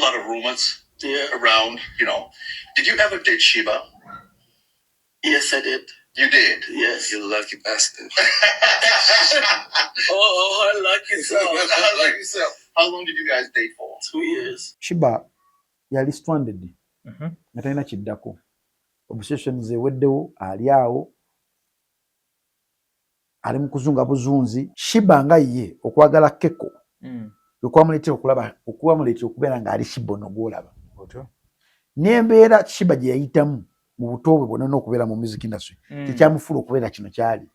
lot of rumors around, Did you ever date Sheba? Yes, I did. You did? Yes. You lucky bastard. I lucky so. How long did you guys date for? 2 years. Shiba yali stranded. Nga talina kiddako. Obsession ze weddewo ali awo. Ali mu kuzunga buzunzi. Shiba nga ye okwagala Keko. Okwamuleetera okubeera nga ali Shiba ono gw'olaba. N'embeera Shiba gye yayitamu mu buto bwe bwonna n'okubeera mu music industry tekyamufuula okubeera kino kyali.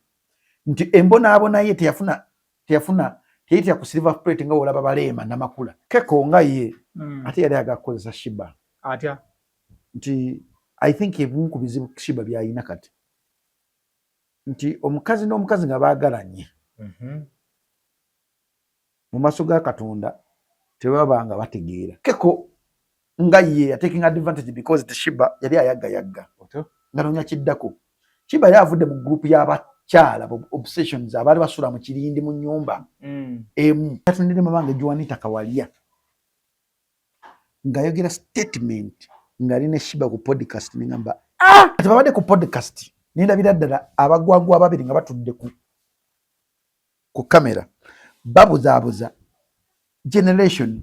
Nti embonaabona ye teyitira ku silver plate nga olaba Baleema Namakula. Keko nga ye ate yali agakozesa Shiba. Atya? Nti I think ebimu ku bizibu Shiba byayina kati. Nti omukazi n'omukazi nga baagalanye. Mu maaso ga Katonda tebabanga bategeera. Keko nga ye taking advantage because the Shiba yali ayagga. Nga nonya kiddako. Shiba yavudde mu group y'abakyala obsessions abaali basula mu kirindi mu nnyumba. Yatundire mabanga Juanita Kawalya. Nga yogera statement nga alina Shiba ku podcast n'engamba tebabadde ku podcast nindabira ddala abagwagwa ababiri nga batudde ku kamera babuzaabuza generation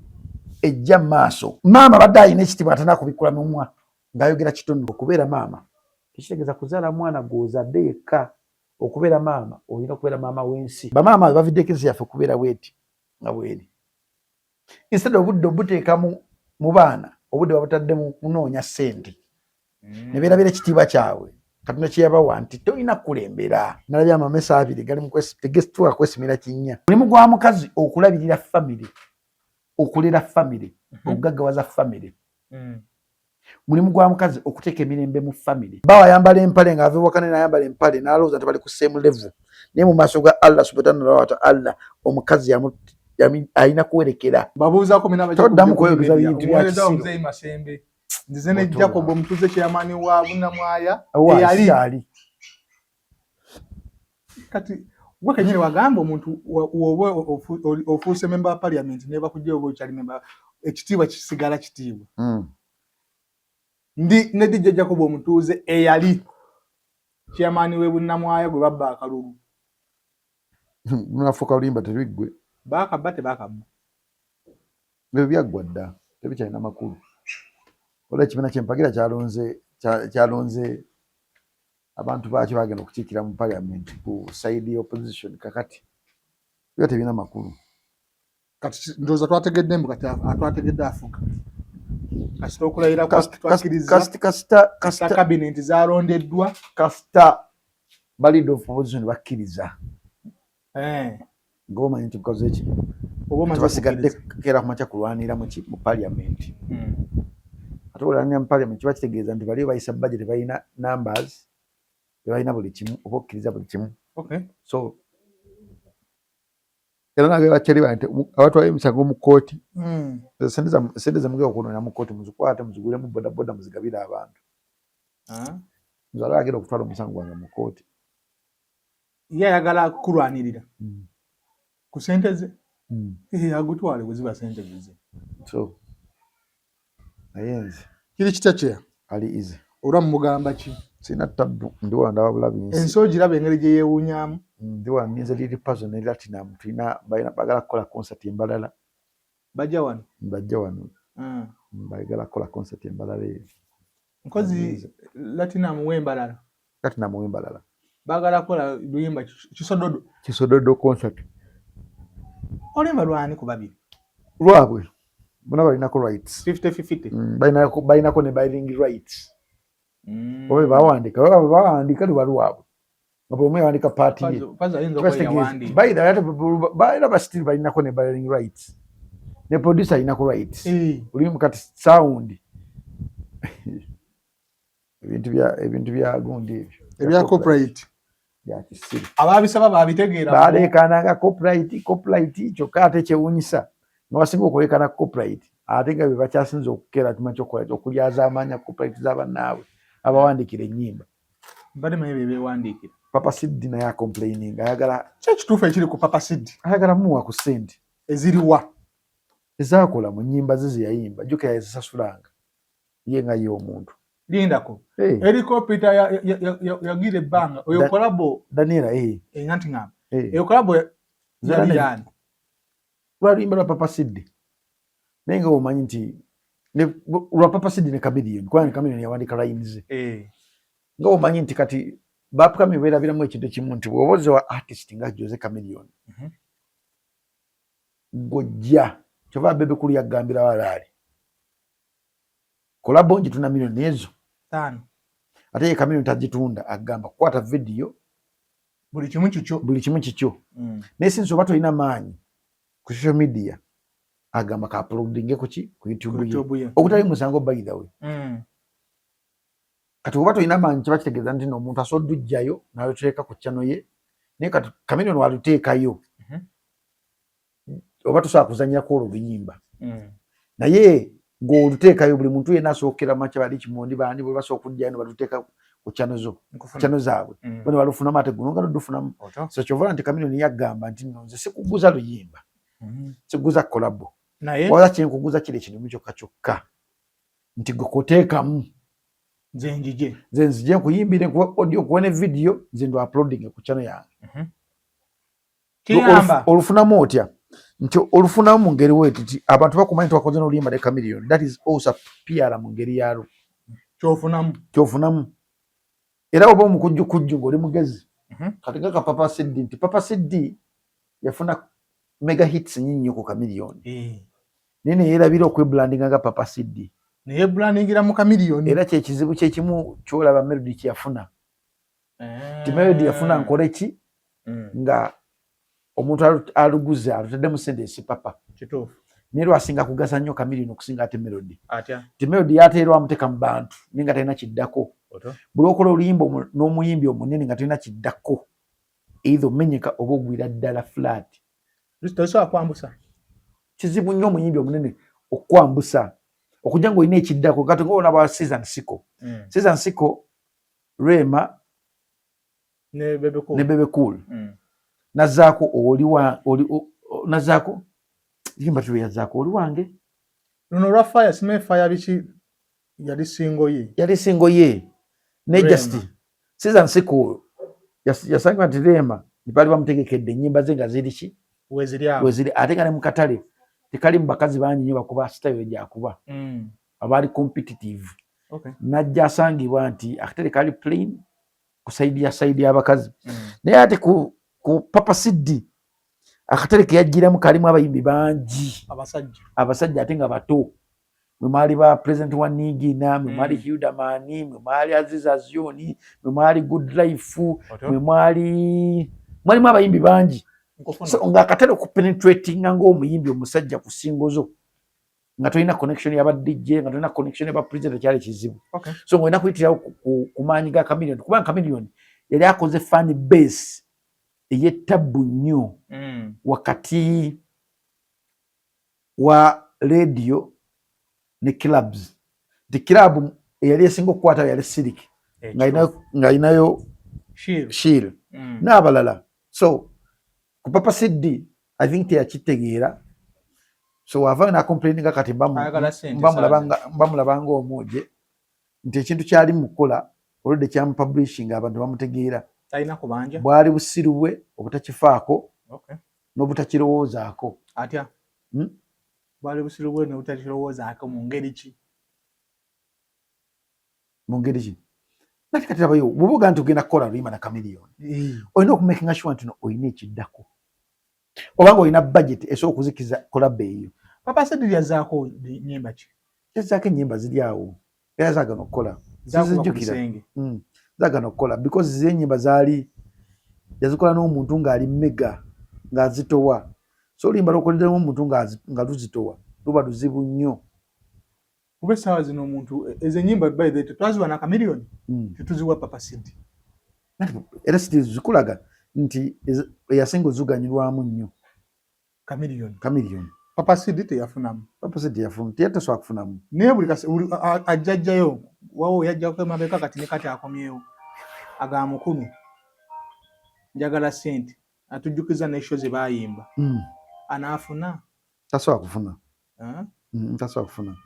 ejja maaso. Maama badde alina ekitiibwa atana kubikula mumwa ng'ayogera kitono. Okubeera maama tekitegeeza kuzaala mwana gw'ozadde yekka. Okubeera maama olina okubeera maama w'ensi. Bamaama baviddeko ensi yaffe okubeera bweti nga bweri. Instead obudde obuteeka mu baana obudde babutadde mu kunoonya ssente ne beerabira ekitiibwa kyabwe Katonda kye yabawa nti tolina kulembera. Nalabye amamesa abiri gali mu tegesituwa kwesimira kinnya. Mulimu gwa mukazi okulabirira family, okulera family, okugaggawaza family. Mulimu gwa mukazi okuteeka emirembe mu family. Bawa yambala empale ng'ava ewakane n'ayambala empale n'alowooza nti bali ku same level. Naye mu maaso ga Allah subhanahu wa ta'ala omukazi alina kuwerekera. Babuuzaako mina toddamu kweyogeza bintu bya kisiru. Omuweereza Masembe. Nzize ne Jacob omutuuze kyamaani wa Bunnamwaya eyali. Kati gwe kenyini wagamba omuntu woba ofuuse member wa parliament ne bakujja oba okyali member ekitiibwa kisigala kitiibwa. Ndi ne DJ Jacob omutuuze eyali kyamaani we Bunnamwaya gwe babba akalulu. Munafuka olimba tebiggwe. Baakabba tebaakabba. Ebyo byaggwa dda tebikyalina makulu. Ola ekibiina ky'empagira kyalonze abantu baakyo bagenda okukiikira mu parliament ku side opposition kakati. Byo tebina makulu. Kati ndowooza twategedde mbu kati atwategedde afuga. Kasita okulayira kwakkiriza kasita cabinet zaalondeddwa kasita leader of opposition bakkiriza. Ngoma nti bukoze ki? Tebasigadde keera kumakya kulwanira mu parliament. Ate olwanira mu parliament kiba kitegeeza nti bali bayisa budget balina numbers balina buli kimu oba okkiriza buli kimu. So era nage bakyali bantu abatwala emisango mu kkooti. Sente ze mugenda okunonya mu kkooti muzikwate muzigulemu bodaboda muzigabire abantu. Nzala agenda okutwala omusango gwange mu kkooti. Ye ayagala kulwanirira ku sente ze. Agutwale bwe ziba sente ze. So ayenze kiri kitakye ali easy. Olwa mugamba ki? Sina tabbu ndiwa ndawa bulabi nsi. Enso girabe engeri gye yeewuunyaamu. Ndiwa ninze liri puzzle ne Latinum tulina bagala kukola concert embalala. Bajja wano? Bajja wano. Bagala kukola concert embalala eyo. Nkozi Latinum w'embalala. Latinum w'embalala. Bagala kukola luyimba kisododo. Kisododo concert. Olimba lwani ku babiri? Lwabwe. Bona balinako rights. 50-50. Balinako ne bilingual rights. Obe bawandika lwabwe. Ngabwe yawandika party ye. Baina bastiri balinako ne bilingual rights. Ne producer alinako rights. Ulimu kati sound. Ebintu bya gundi ebyo. Ebya copyright. Ya kisiru. Ababisaba babitegeera. Balekana copyright kyokka ate kyewunyisa. N'abasinga okulekana copyright ate nga bye bakyasinza okukeera tumanyi okulyaza amaanya copyright z'abannaabwe abawandikira ennyimba. Mbadde manyi bye beewandiikira. Papa Sid naye complaining ayagala kiki ekituufu ekiri ku Papa Sid? ayagala muwa ku ssente eziriwa ezakola mu nnyimba ze yayimba jjuka yazisasulanga ye nga ye omuntu lindako helicopter yagira ebbanga oyo kolabo Daniela nanti ngamba eyo kolabo yani lwalimba lwa Papa Siddi naye nga omanyi nti lwa Papa Siddi ne Chameleon kubanga Chameleon yawandika lines nga omanyi nti kati bapukami beerabiramu ekintu kimu nti bw'oboze wa artist nga Jose Chameleon gojja kyova bebe kuli yagambira walaali kolabo njitunda milioni ezo 5 ate ye Chameleon tagitunda agamba kwata video buli kimu kikyo naye sinzi oba tolina maanyi ku social media agamba ka uploadinge ku YouTube ye okutali musango by the way kati oba tolina maanyi kiba kitegeeza nti n'omuntu asobola ojjayo n'aluteeka ku channel ye naye kati Chameleon waluteekayo oba tosobola kuzannyira ku olwo luyimba naye ng'oluteekayo buli muntu yenna asookera makya bali kimondi bandi bwe basobola okujjayo ne baluteeka ku channel zaabwe bano balufunamu ate guno nga ludufunamu so kyova nti Chameleon yagamba nti nno nze sikuguza luyimba sikuguza kolabo wala kyenkuguza kiri ekintu kyokka kyokka nti gwe koteekamu nze nzije nkuyimbire nkuwa audio nkuwa ne video nze ndo uploading ku channel yange olufunamu otya nti olufunamu mu ngeri weeti ti abantu bakumanyi twakoze n'oluyimba ne Chameleon that is also PR mu ngeri yalo kyofunamu era oba omukujjukujju ng'oli mugezi kati nga Papa Siddi nti Papa Siddi yafuna mega hits nyinyi ku Chameleon naye neyeerabira okwebrandinga nga Papa Siddi neyebrandingira mu Chameleon era kyekizibu kyekimu kyolaba Melody kyeyafuna ti Melody yafuna nkole ki nga omuntu aluguze alutaddemu sente esi Papa kituufu naye lwasinga kugasa nnyo Chameleon okusinga ate Melody atya ti Melody yateerwa amuteeka mu bantu naye nga talina kiddako buli okola oluyimba n'omuyimbi omunene nga talina kiddako either omenyeka oba ogwira ddala flat tosobola kwambusa kizibu nnyo omuyimbi omunene okwambusa okujja ng'olina ekiddako kati ng'olaba bwa Season Siko Rema ne Bebe Cool nazaako nazaako yimba tu yazaako oli wange luno lwa fire sime fire biki yali singo ye ne just Season Siko yasanga nti Rema nibali bamutegekedde ennyimba ze nga ziri ki weziri ate nga ne mu katale tekali mu bakazi bangi nnyo bakuba style gyakuba abaali competitive najja asangibwa nti akatale kali plain ku side y'abakazi naye ate ku Papa Siddi akatale ke yajjiramu kalimu abayimbi bangi abasajja ate nga bato mwe mwali ba President wa Nigina mwe mwali Hilda Mani mwe mwali Aziza Zioni mwe mwali Good Life mwe mwalimu abayimbi bangi so nga akatale okupenetratinga ng'omuyimbi omusajja ku singo zo nga tolina connection y'aba DJ nga tolina connection y'aba president kyali kizibu so ng'olina kuyitirawo ku maanyi ga Chameleon kubanga Chameleon yali akoze fan base ey'ettabu nnyo wakati wa radio ne clubs the club eyali esinga okukwata yali Sirik nga ayinayo Shil n'abalala so ku Papa Siddi I think teyakitegeera so wava na complaininga kati bamulabanga omwoje nti ekintu kyali mukola oludde kyamu publishing abantu bamutegeera talina kubanja bwali busiru bwe obutakifaako n'obutakirowoozaako atya bwali busiru bwe n'obutakirowoozaako mu ngeri ki nati kati labayo bw'obuga nti ogenda kukola luyimba na Chameleon olina okumakinga sure nti olina ekiddako obanga olina budget esobola okuzikiza kolaba eyo Papa Siddi yazaako nnyimba ki yazaako ennyimba ziri awo era zaagana okukola zizijjukira zaagana okukola because ziri ennyimba zaali yazikola n'omuntu ng'ali mega ng'azitowa so oluyimba lw'okoleremu omuntu nga luzitowa luba luzibu nnyo kuba essaawa zino omuntu ezo ennyimba by the twaziwa na Chameleon tetuziwa Papa Siddi era Siddi zikulaga nti eyasinga ozuganyirwamu nnyo Chameleon Papa Siddi teyafunamu teyatasobola kufunamu naye buli ajjajjayo wawo yajjako emabeka kati ne kati akomyewo aga mukulu njagala ssente atujjukiza n'esho ze baayimba anaafuna tasobola kufuna Tasobola kufuna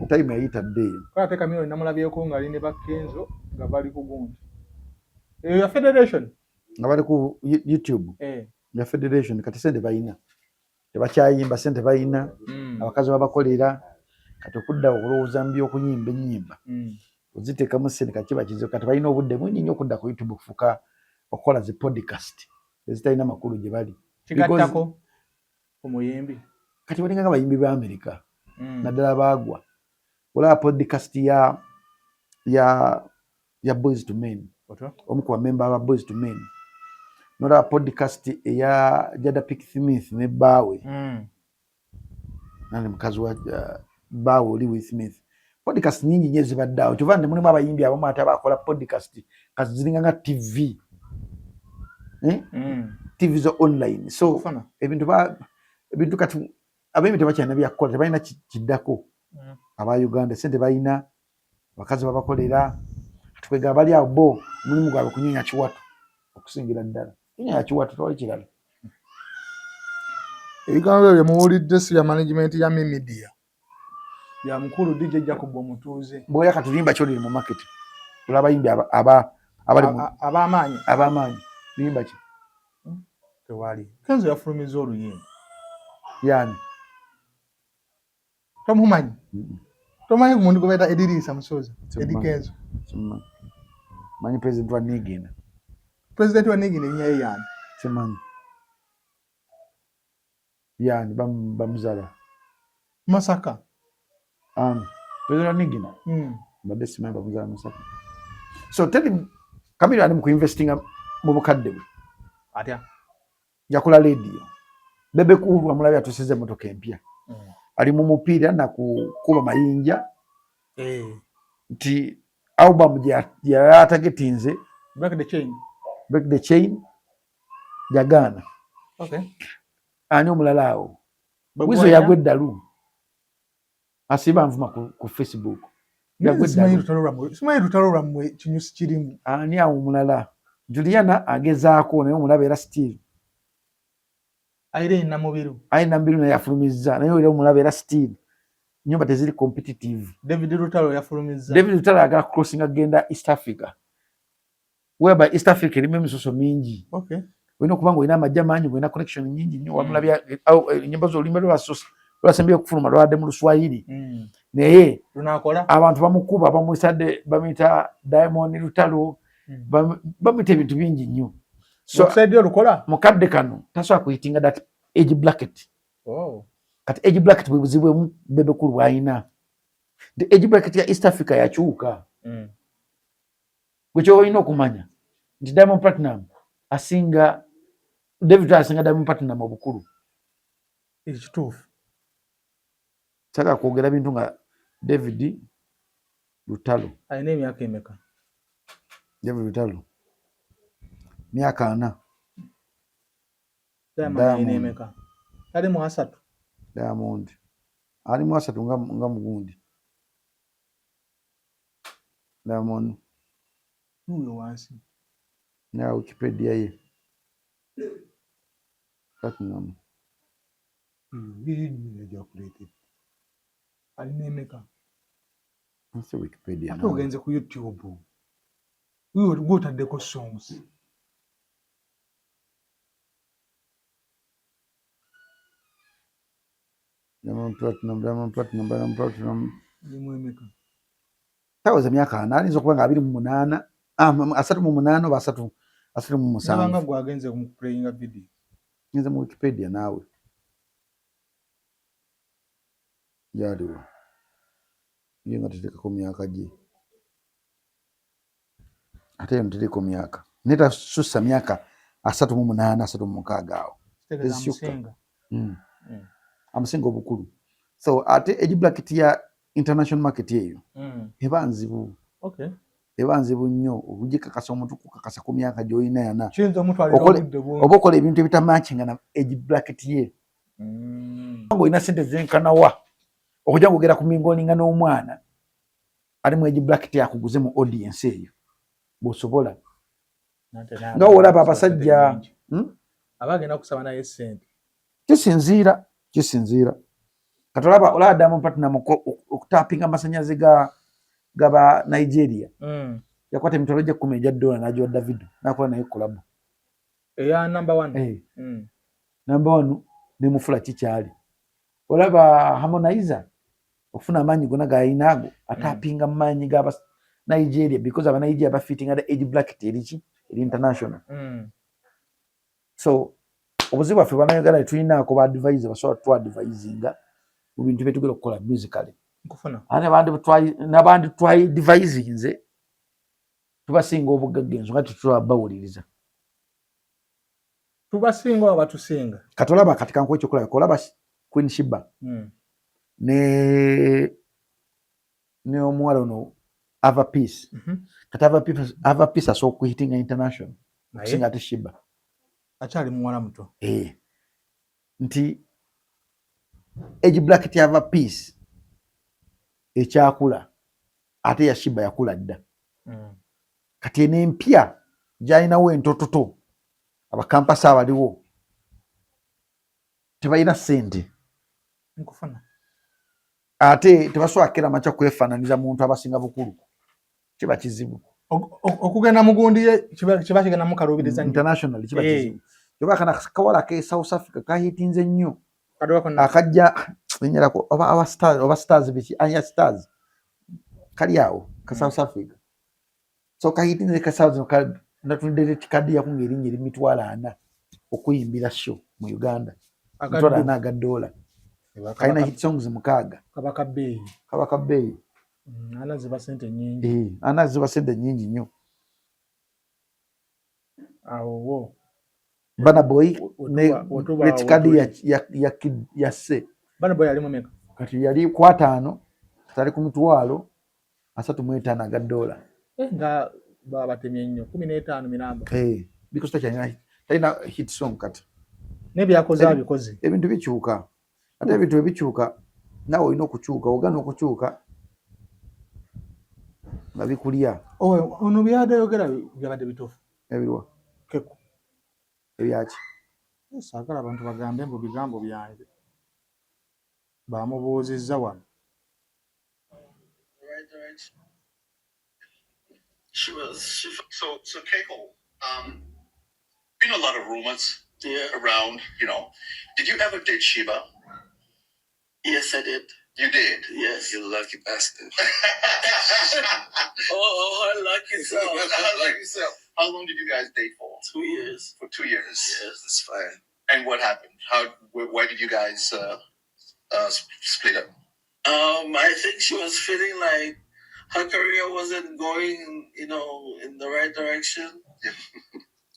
time yayitadde eyo. Ate Camilo namulabyeko nga ali ne Bakenzo nga bali ku gundi. Ya Federation nga bali ku YouTube ya Federation kati sente bayina tebakyayimba sente bayina abakazi babakolera kati okudda okulowooza mbi okunyimba ennyimba oziteekamu sente kati bakizo kati balina obudde bungi nnyo okudda ku YouTube okufuka okukola zi podcast ezitalina makulu gye bali kigattako omuyimbi kati balinga bayimbi ba America naddala baagwa olaba podcast ya Boys to Men omu ku bamemba aba Boys to Men nolaba podcast eya Jada Pinkett Smith ne Bawe nani mukazi wa Bawe oli Smith podcast nyingi nnyo zibaddeawo kyova nti mulimu abayimbi abamu ate abakola podcast kasi ziringa nga TV TV zo online so ebintu kati abayimbi tebakyalina byakukola tebalina kiddako aba Uganda sente balina bakazi babakolera atwega bali awo bo mulimu gwabwe kunyonya kiwato okusingira ddala kunyonya kiwato tewali kirala. Ebigambo bye muwulidde si ya management ya media ya mukulu DJ Jacob Omutuuze bwoya katulimba kyoliri mu market olaba abayimbi ab'amaanyi limba ki tewali Kenzo yafulumiza oluyimba yani tomumanyi tomanyi ku muntu gwe bayita Edirisa Musoza Edi Kenzo manyi president wa Nigina nnyaye yani simanyi yani bamuzala Masaka president wa Nigina mbadde simanyi bamuzala Masaka so tedi Camilo ali mu kuinvestinga mu bukadde bwe atya yakula radio Bebe Cool amulabe atusize motoka empya ali mu mupiira na kukuba mayinja nti album ya targetinze Break the chain jagana ani omulala awo wizo yagwe ddalu asiba nvuma ku Facebook simanyi lutalo lwammwe kinyusi kirimu ani awo omulala Juliana agezaako naye omulaba era still Irene Namubiru naye yafulumizza naye era omulaba era still nyumba teziri competitive. David Lutalo yafulumizza. David Lutalo agala crossing agenda East Africa. Whereby East Africa erimu emisoso mingi. Okay. Wino kubanga olina amajja mangi, olina connection nyingi nnyo wamulabya ennyimba z'olulimi lwasembye okufuluma lwadde mu Luswayiri. Naye lunakola abantu bamukuba bamwisadde bamuyita Diamond Lutalo bamuyita ebintu bingi nnyo. So lukola mukadde kano tasobola kuyitinga that age bracket. Kati age bracket bwe buzibu Bebe Cool bw'alina. The age bracket ya East Africa yakyuka. Gwe ky'olina okumanya nti Diamond Platinum asinga David asinga Diamond Platinum obukulu. Ekituufu. Saka kwogera bintu nga David Lutalo alina emyaka emeka? David Lutalo myaka 4. Diamond alina emeka? Ali mu 3. Diamond ali mu 3 nga mugundi. Diamond uyo wansi na Wikipedia ye Platinum ni ejakulete alina emeka? Nse Wikipedia ate ogenze ku YouTube uyo gwotaddeko songs Diamond Platinum limu emeka? Tawoza myaka 4 alinza okuba nga 28 38 oba 37 nabanga gwagenze mu playing video ngenze mu Wikipedia naawe yaliwo ye nga tetekako myaka gye ate yo ntereko myaka neta sussa myaka 38 36 awo amusinga obukulu so ate age bracket ya international market eyo ebanzibu. Okay. Ebanzibu nnyo okugikakasa omuntu kukakasa ku myaka gy'olina yana kiyinza omuntu alina obudde bungi oba okola ebintu ebitamatchinga na age bracket ye nga olina sente zenkanawa okujja kugera ku mingoninga n'omwana ali mu age bracket yakuguze mu audience eyo bw'osobola nga olaba abasajja abagenda kusaba naye sente kisinziira olaba Diamond Platinum okutapinga amasanyaze gaba Nigeria yakwata emitwalo gya $10 n'agiwa Davido n'akola naye collab eya number 1 number 1 ne mufula kikyali olaba Harmonizer okufuna amaanyi gonna gayinaago atapinga amaanyi gaba Nigeria because aba Nigeria bafitting the age bracket eri international so obuzibu bwaffe bannayuganda tulinaako ba advisor basobola tu advisinga mu bintu bye tugenda okukola musically nkufuna n'abandi try advisinze tubasinga obugagga ensonga tetulabawuliriza tubasinga oba batusinga kati olaba kati kankuwa ekyokulaba olaba Queen Shiba ne omuwala ono Ava Peace kati Ava Peace asobola okuhitinga international okusinga ate Shiba akyali muwala muto nti age bracket Ava Peace ekyakula ate ya Shiba yakula dda kati n'empya gy'alinawo entototo abakampasi abaliwo tebalina ssente nkufuna ate tebasobola kera makya kwefaananiza muntu abasinga bukulu kiba kizibu okugenda mugundi ye kiba kigenda mukalubiriza international kiba kizibu yoba kana kawala ke South Africa kahitinze nnyo akajja enyerako oba stars biki anya stars kali awo ka South Africa so kahitinze ka South ka natulidde kadi ya kungeri nyeri mitwala ana okuyimbira show mu Uganda mitwala ana $1 kaina hit songs mukaaga kabaka bay ana ziba sente nyingi ana ziba sente nyingi nnyo awo Bana Boy ne kadi ya se Bana Boy alimu meka kati yali kwatano katali ku mitwalo 35 $1 nga batemye nnyo 15 miramba because taina hit song kati nebyakoze abikoze ebintu bikyuka ate ebintu ebikyuka nawe olina okukyuka ogana okukyuka nga bikulya ono byadayogera byabadde bituufu ebirwa keku ebyaki saagala abantu bagambe mbu bigambo byange bamubuuzizza wano So Keiko, been a lot of rumors around, did you ever date Shiba? Yes, I did. You did? Yes. You lucky bastard. Oh, lucky self. How long did you guys date for? 2 years. For 2 years? Yes, that's fine. And what happened? Why did you guys split up? I think she was feeling like her career wasn't going, in the right direction. Yeah.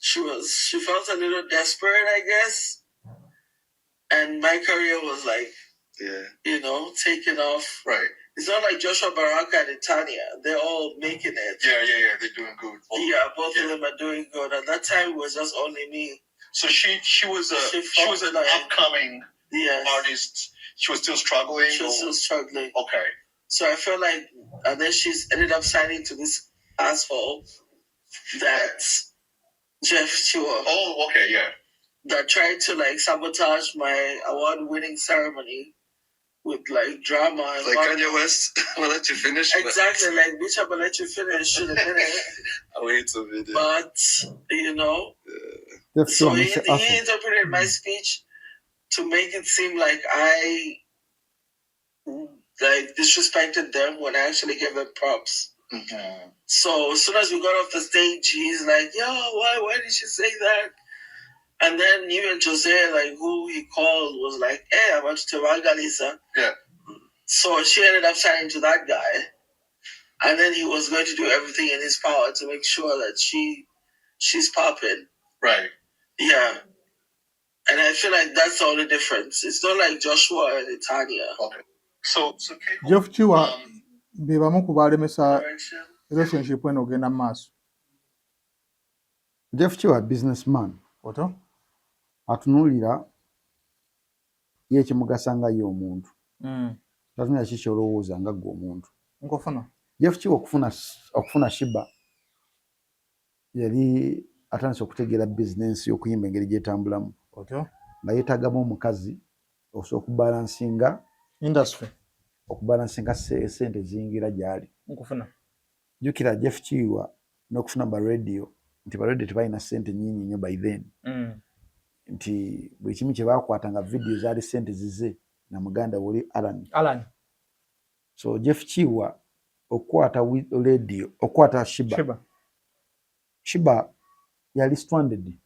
She felt a little desperate, I guess. And my career was like, taking off. Right. It's not like Joshua Baraka and Tanya. They're all making it. Yeah. They're doing good. Both of them are doing good. At that time, it was just only me. So she was an upcoming artist. She was still struggling. She was still struggling. Okay. So I felt like, and then she's ended up signing to this asshole that's Jeff Chua. Oh, okay, yeah. That tried to sabotage my award-winning ceremony with drama and like Kanye West. I'll let you finish. Exactly, bitch, I'm gonna let you finish in a minute. I'll wait a minute. But so he interpreted my speech to make it seem like I disrespected them when I actually gave them props. Mm-hmm. So as soon as we got off the stage, he's like, "Yo, why did she say that?" And then even Jose, who he called, was like, "Hey, I want to Lisa." Yeah. So she ended up signing to that guy, and then he was going to do everything in his power to make sure that she's popping. Right. Yeah. And I feel like that's the only difference. It's not like Joshua and Tanya. Okay. So Jeff Chua bebamu kubalemesa relationship eno ogenda maaso. Jeff Chua businessman. Oto? Atunulira ye kimugasa nga ye omuntu. Tatunulira kiki olowooza nga gwe omuntu. Nkofuna. Jeff Chua okufuna Shiba yali atandise okutegeera business y'okuyimba engeri gyetambulamu. Otyo? Nga yeetaagamu omukazi okubalansinga industry okubalansinga sente ziyingira gyali. nkufuna Jukira Jeff Chiwa n'okufuna ba radio nti ba radio tebalina sente nyingi nnyo by then. Nti buli kimu kye baakwatanga video zaali sente zize na muganda woli Alan. So Jeff Chiwa okwata radio okwata Shiba yali stranded.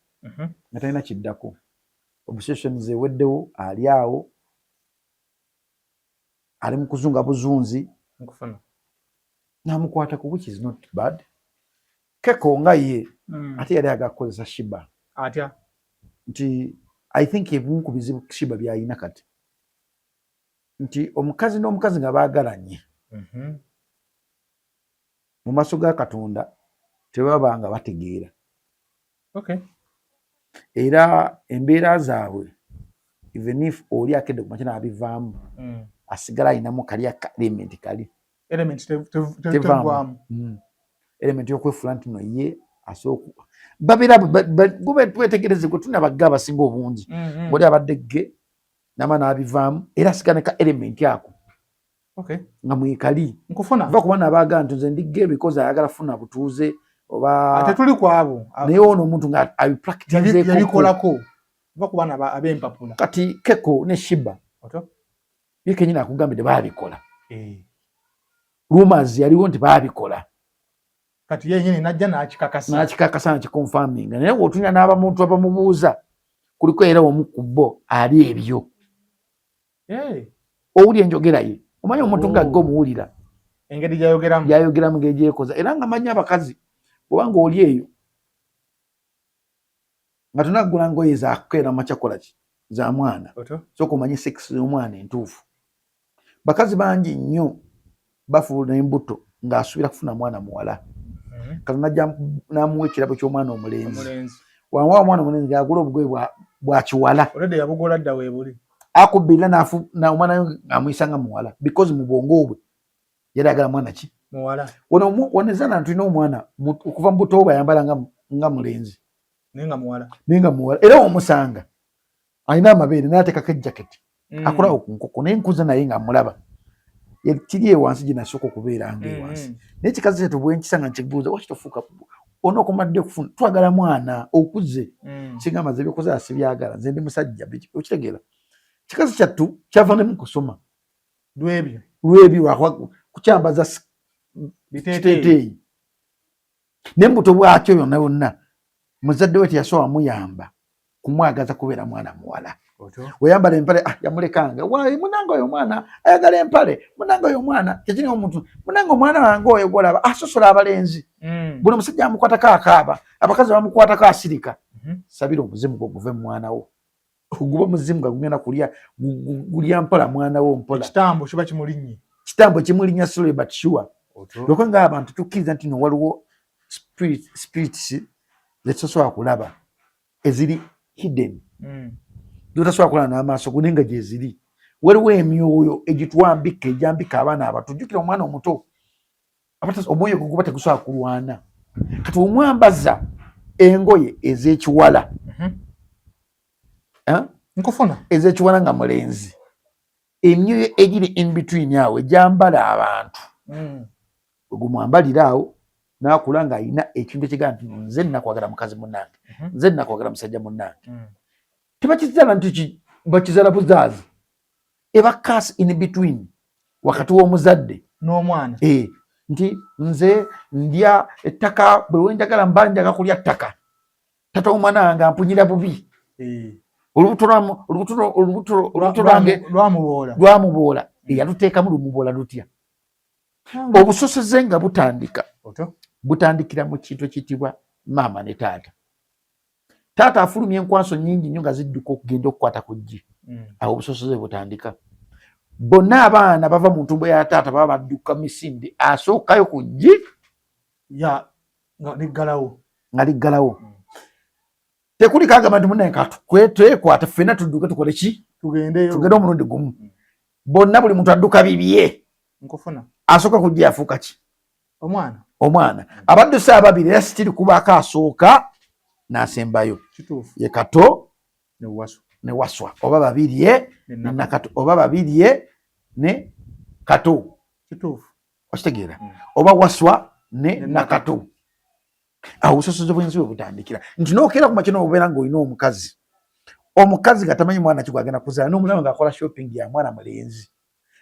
Nga talina kiddako. Obsession ze weddewo ali awo ali mu kuzunga buzunzi nkufuna namukwatako, which is not bad. Keko nga ye ate yali agakozesa Shiba atya nti I think ebimu ku bizibu Shiba byayina kati nti omukazi n'omukazi nga baagalanye mu maaso ga Katonda tebabanga bategeera. Okay. Era embeera zaabwe even if oli akedde ku makina abivaamu asigala ayinamu kali aka element kali tevaamu element y'okwefuula nti no ye asooka babeera gube twetegereze gwe tunabagga abasinga obungi bwoli abadde ge nama n'abivaamu era asigala ka element ako nga mwekali nkufuna va kuba nabaaga nti nze ndigge because ayagala funa butuuze oba ate tuli ku abo naye ono omuntu nga abipractice yabikolako va ku baana ab'empapula kati Keko ne Shiba ye kenyini akugambidde baabikola. Rumors yaliwo nti baabikola kati yenyini najja n'akikakasa nakikonfaminga naye bw'otunya n'abamuntu abamubuuza kuliko era omu ku bo ali ebyo owulya enjogera ye omanyi omuntu nga agge omuwulira engeri gyayogeramu ngeri gyekoza era nga manyi abakazi obanga oli eyo nga tunagula ngoye zakukeera makyakolaki za mwana soka omanyi sex y'omwana entuufu. Bakazi bangi nnyo bafuula embuto ng'asuubira kufuna mwana muwala kati najja n'amuwa ekirabo ky'omwana omulenzi wamuwa omwana omulenzi agula obugoye bwa kiwala yabugola dda weebuli akubbirira omwana ng'amuyisa nga muwala because mu bwongo bwe yali agala mwana ki muwala. Wonezana tulina omwana okuva mu buto bwe ayambala nga mulenzi naye nga muwala era omusanga alina amabeere n'ateekako ejaketi akolawo ku nkoko naye nkuza naye ng'amulaba kiri ewansi gye nasooka okubeera nga ewansi naye kikazi kyattu bwe nkisa nga nkiguuza waki tofuuka onookomadde okufuna twagala mwana okuze singa amaze ebyokuza sibyagala nze ndi musajja okitegeera kikazi kyattu kyava ne mu kusoma lw'ebyo kukyambaza kiteeteeyi n'embuto bwatyo yonna yonna muzadde we teyasobola muyamba kumwagaza kubeera mwana muwala. Weyambala empale yamulekanga waayi munange oyo omwana ayagala empale munange oyo omwana kyekiri omuntu munange omwana wange oyo gwolaba asosola abalenzi buli omusajja amukwatako akaaba abakazi bamukwatako asirika. Sabira omuzimu gwo guve mu mwana wo guba muzimu nga gugenda gulya mpola mwana wo mpola kitambo kimulinnya slowly but sure. Lwokwe ng'abantu tukkiriza nti no waliwo spirits zetosobola kulaba eziri hidden zotasobola kulaba n'amaaso go naye nga gyeziri. Waliwo emyoyo egitwambika ejambika abaana abato. Jjukira omwana omuto omwoyo gwe guba tegusobola kulwana kati omwambaza engoye ez'ekiwala ez'ekiwala nga mulenzi emyoyo egiri in between awo egyambala abantu gwegumwambalira awo n'akula ng'alina ekintu ekigamba nti nze nnakwagala mukazi munnange nze nnakwagala musajja munnange tebakizala nti bakizala buzaazi eba cast in between wakati w'omuzadde n'omwana nti nze ndya ettaka bwe wenjagala mba njaga kulya ttaka tata omwana wange ampunyira bubi olubuto lwange lwamuboola yaluteekamu lumuboola lutya. Obusosoze nga butandikira mu kintu ekiyitibwa maama ne taata. Taata afulumya enkwaso nnyingi nnyo nga zidduka okugenda okukwata ku ggi awo obusosoze butandika. Bonna abaana bava mu ntumbo ya taata baba badduka misinde asookayo ku ggi nga liggalawo. Tekuli kagamba nti munnaye twekwata ffenna tudduke tukole ki tugende omulundi gumu. Bonna buli muntu adduka bibye asooka ku ggi afuuka ki omwana abaddusa ababiri era sitiri kubaako asooka n'asembayo ye Kato ne Waswa oba babirye ne Nakato oba babirye ne kato. Kituufu. Okitegeera? Oba waswa ne nakato. Obusosoze bw'ensi butandikira nti n'okeera ku makya n'obeera ng'olina omukazi nga tamanyi mwana ki gwagenda kuzaala n'omulaba ng'akola shopping ya mwana mulenzi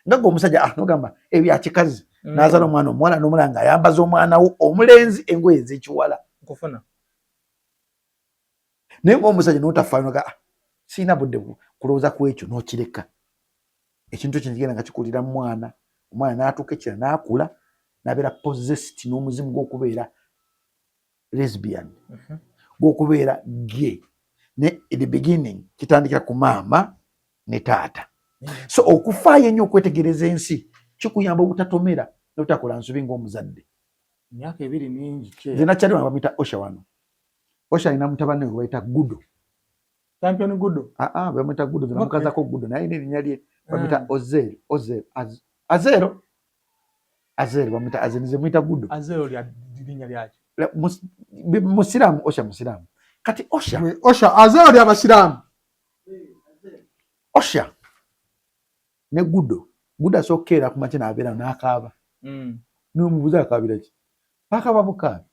nga gwe omusajja n'ogamba ebya kikazi n'azaala omwana omuwala n'omulaba ng'ayambaza omwana wo omulenzi engoye ez'ekiwala. Naye ng'omusajja n'otafaayo siina budde kulowooza ku ekyo n'okireka ekintu ekyo kigenda nga kikulira mu mwana omwana n'atuuka ekira n'akula n'abeera possessed n'omuzimu gw'okubeera lesbian gw'okubeera gay ne in the beginning kitandikira ku maama ne taata. So okufaayo ennyo okwetegereza ensi kikuyamba obutatomera n'obutakola nsobi ng'omuzadde. Emyaka 2 mingi nze nakyali wano bamuyita Osha wano. Osha alina mutabani we bayita Gudo. Champion Gudo? Bamuyita Gudo, namukazako Gudo naye n'erinnya lye bamuyita Azero bamuyita Azero, nze muyita Gudo. Azero linnya lyaki? Musiraamu, Osha musiraamu. Kati Osha Azero lya basiraamu. Osha ne Gudo asookeera ku makya n'abeera n'akaaba. N'omubuuza akaabira ki? Akaaba bukaabi.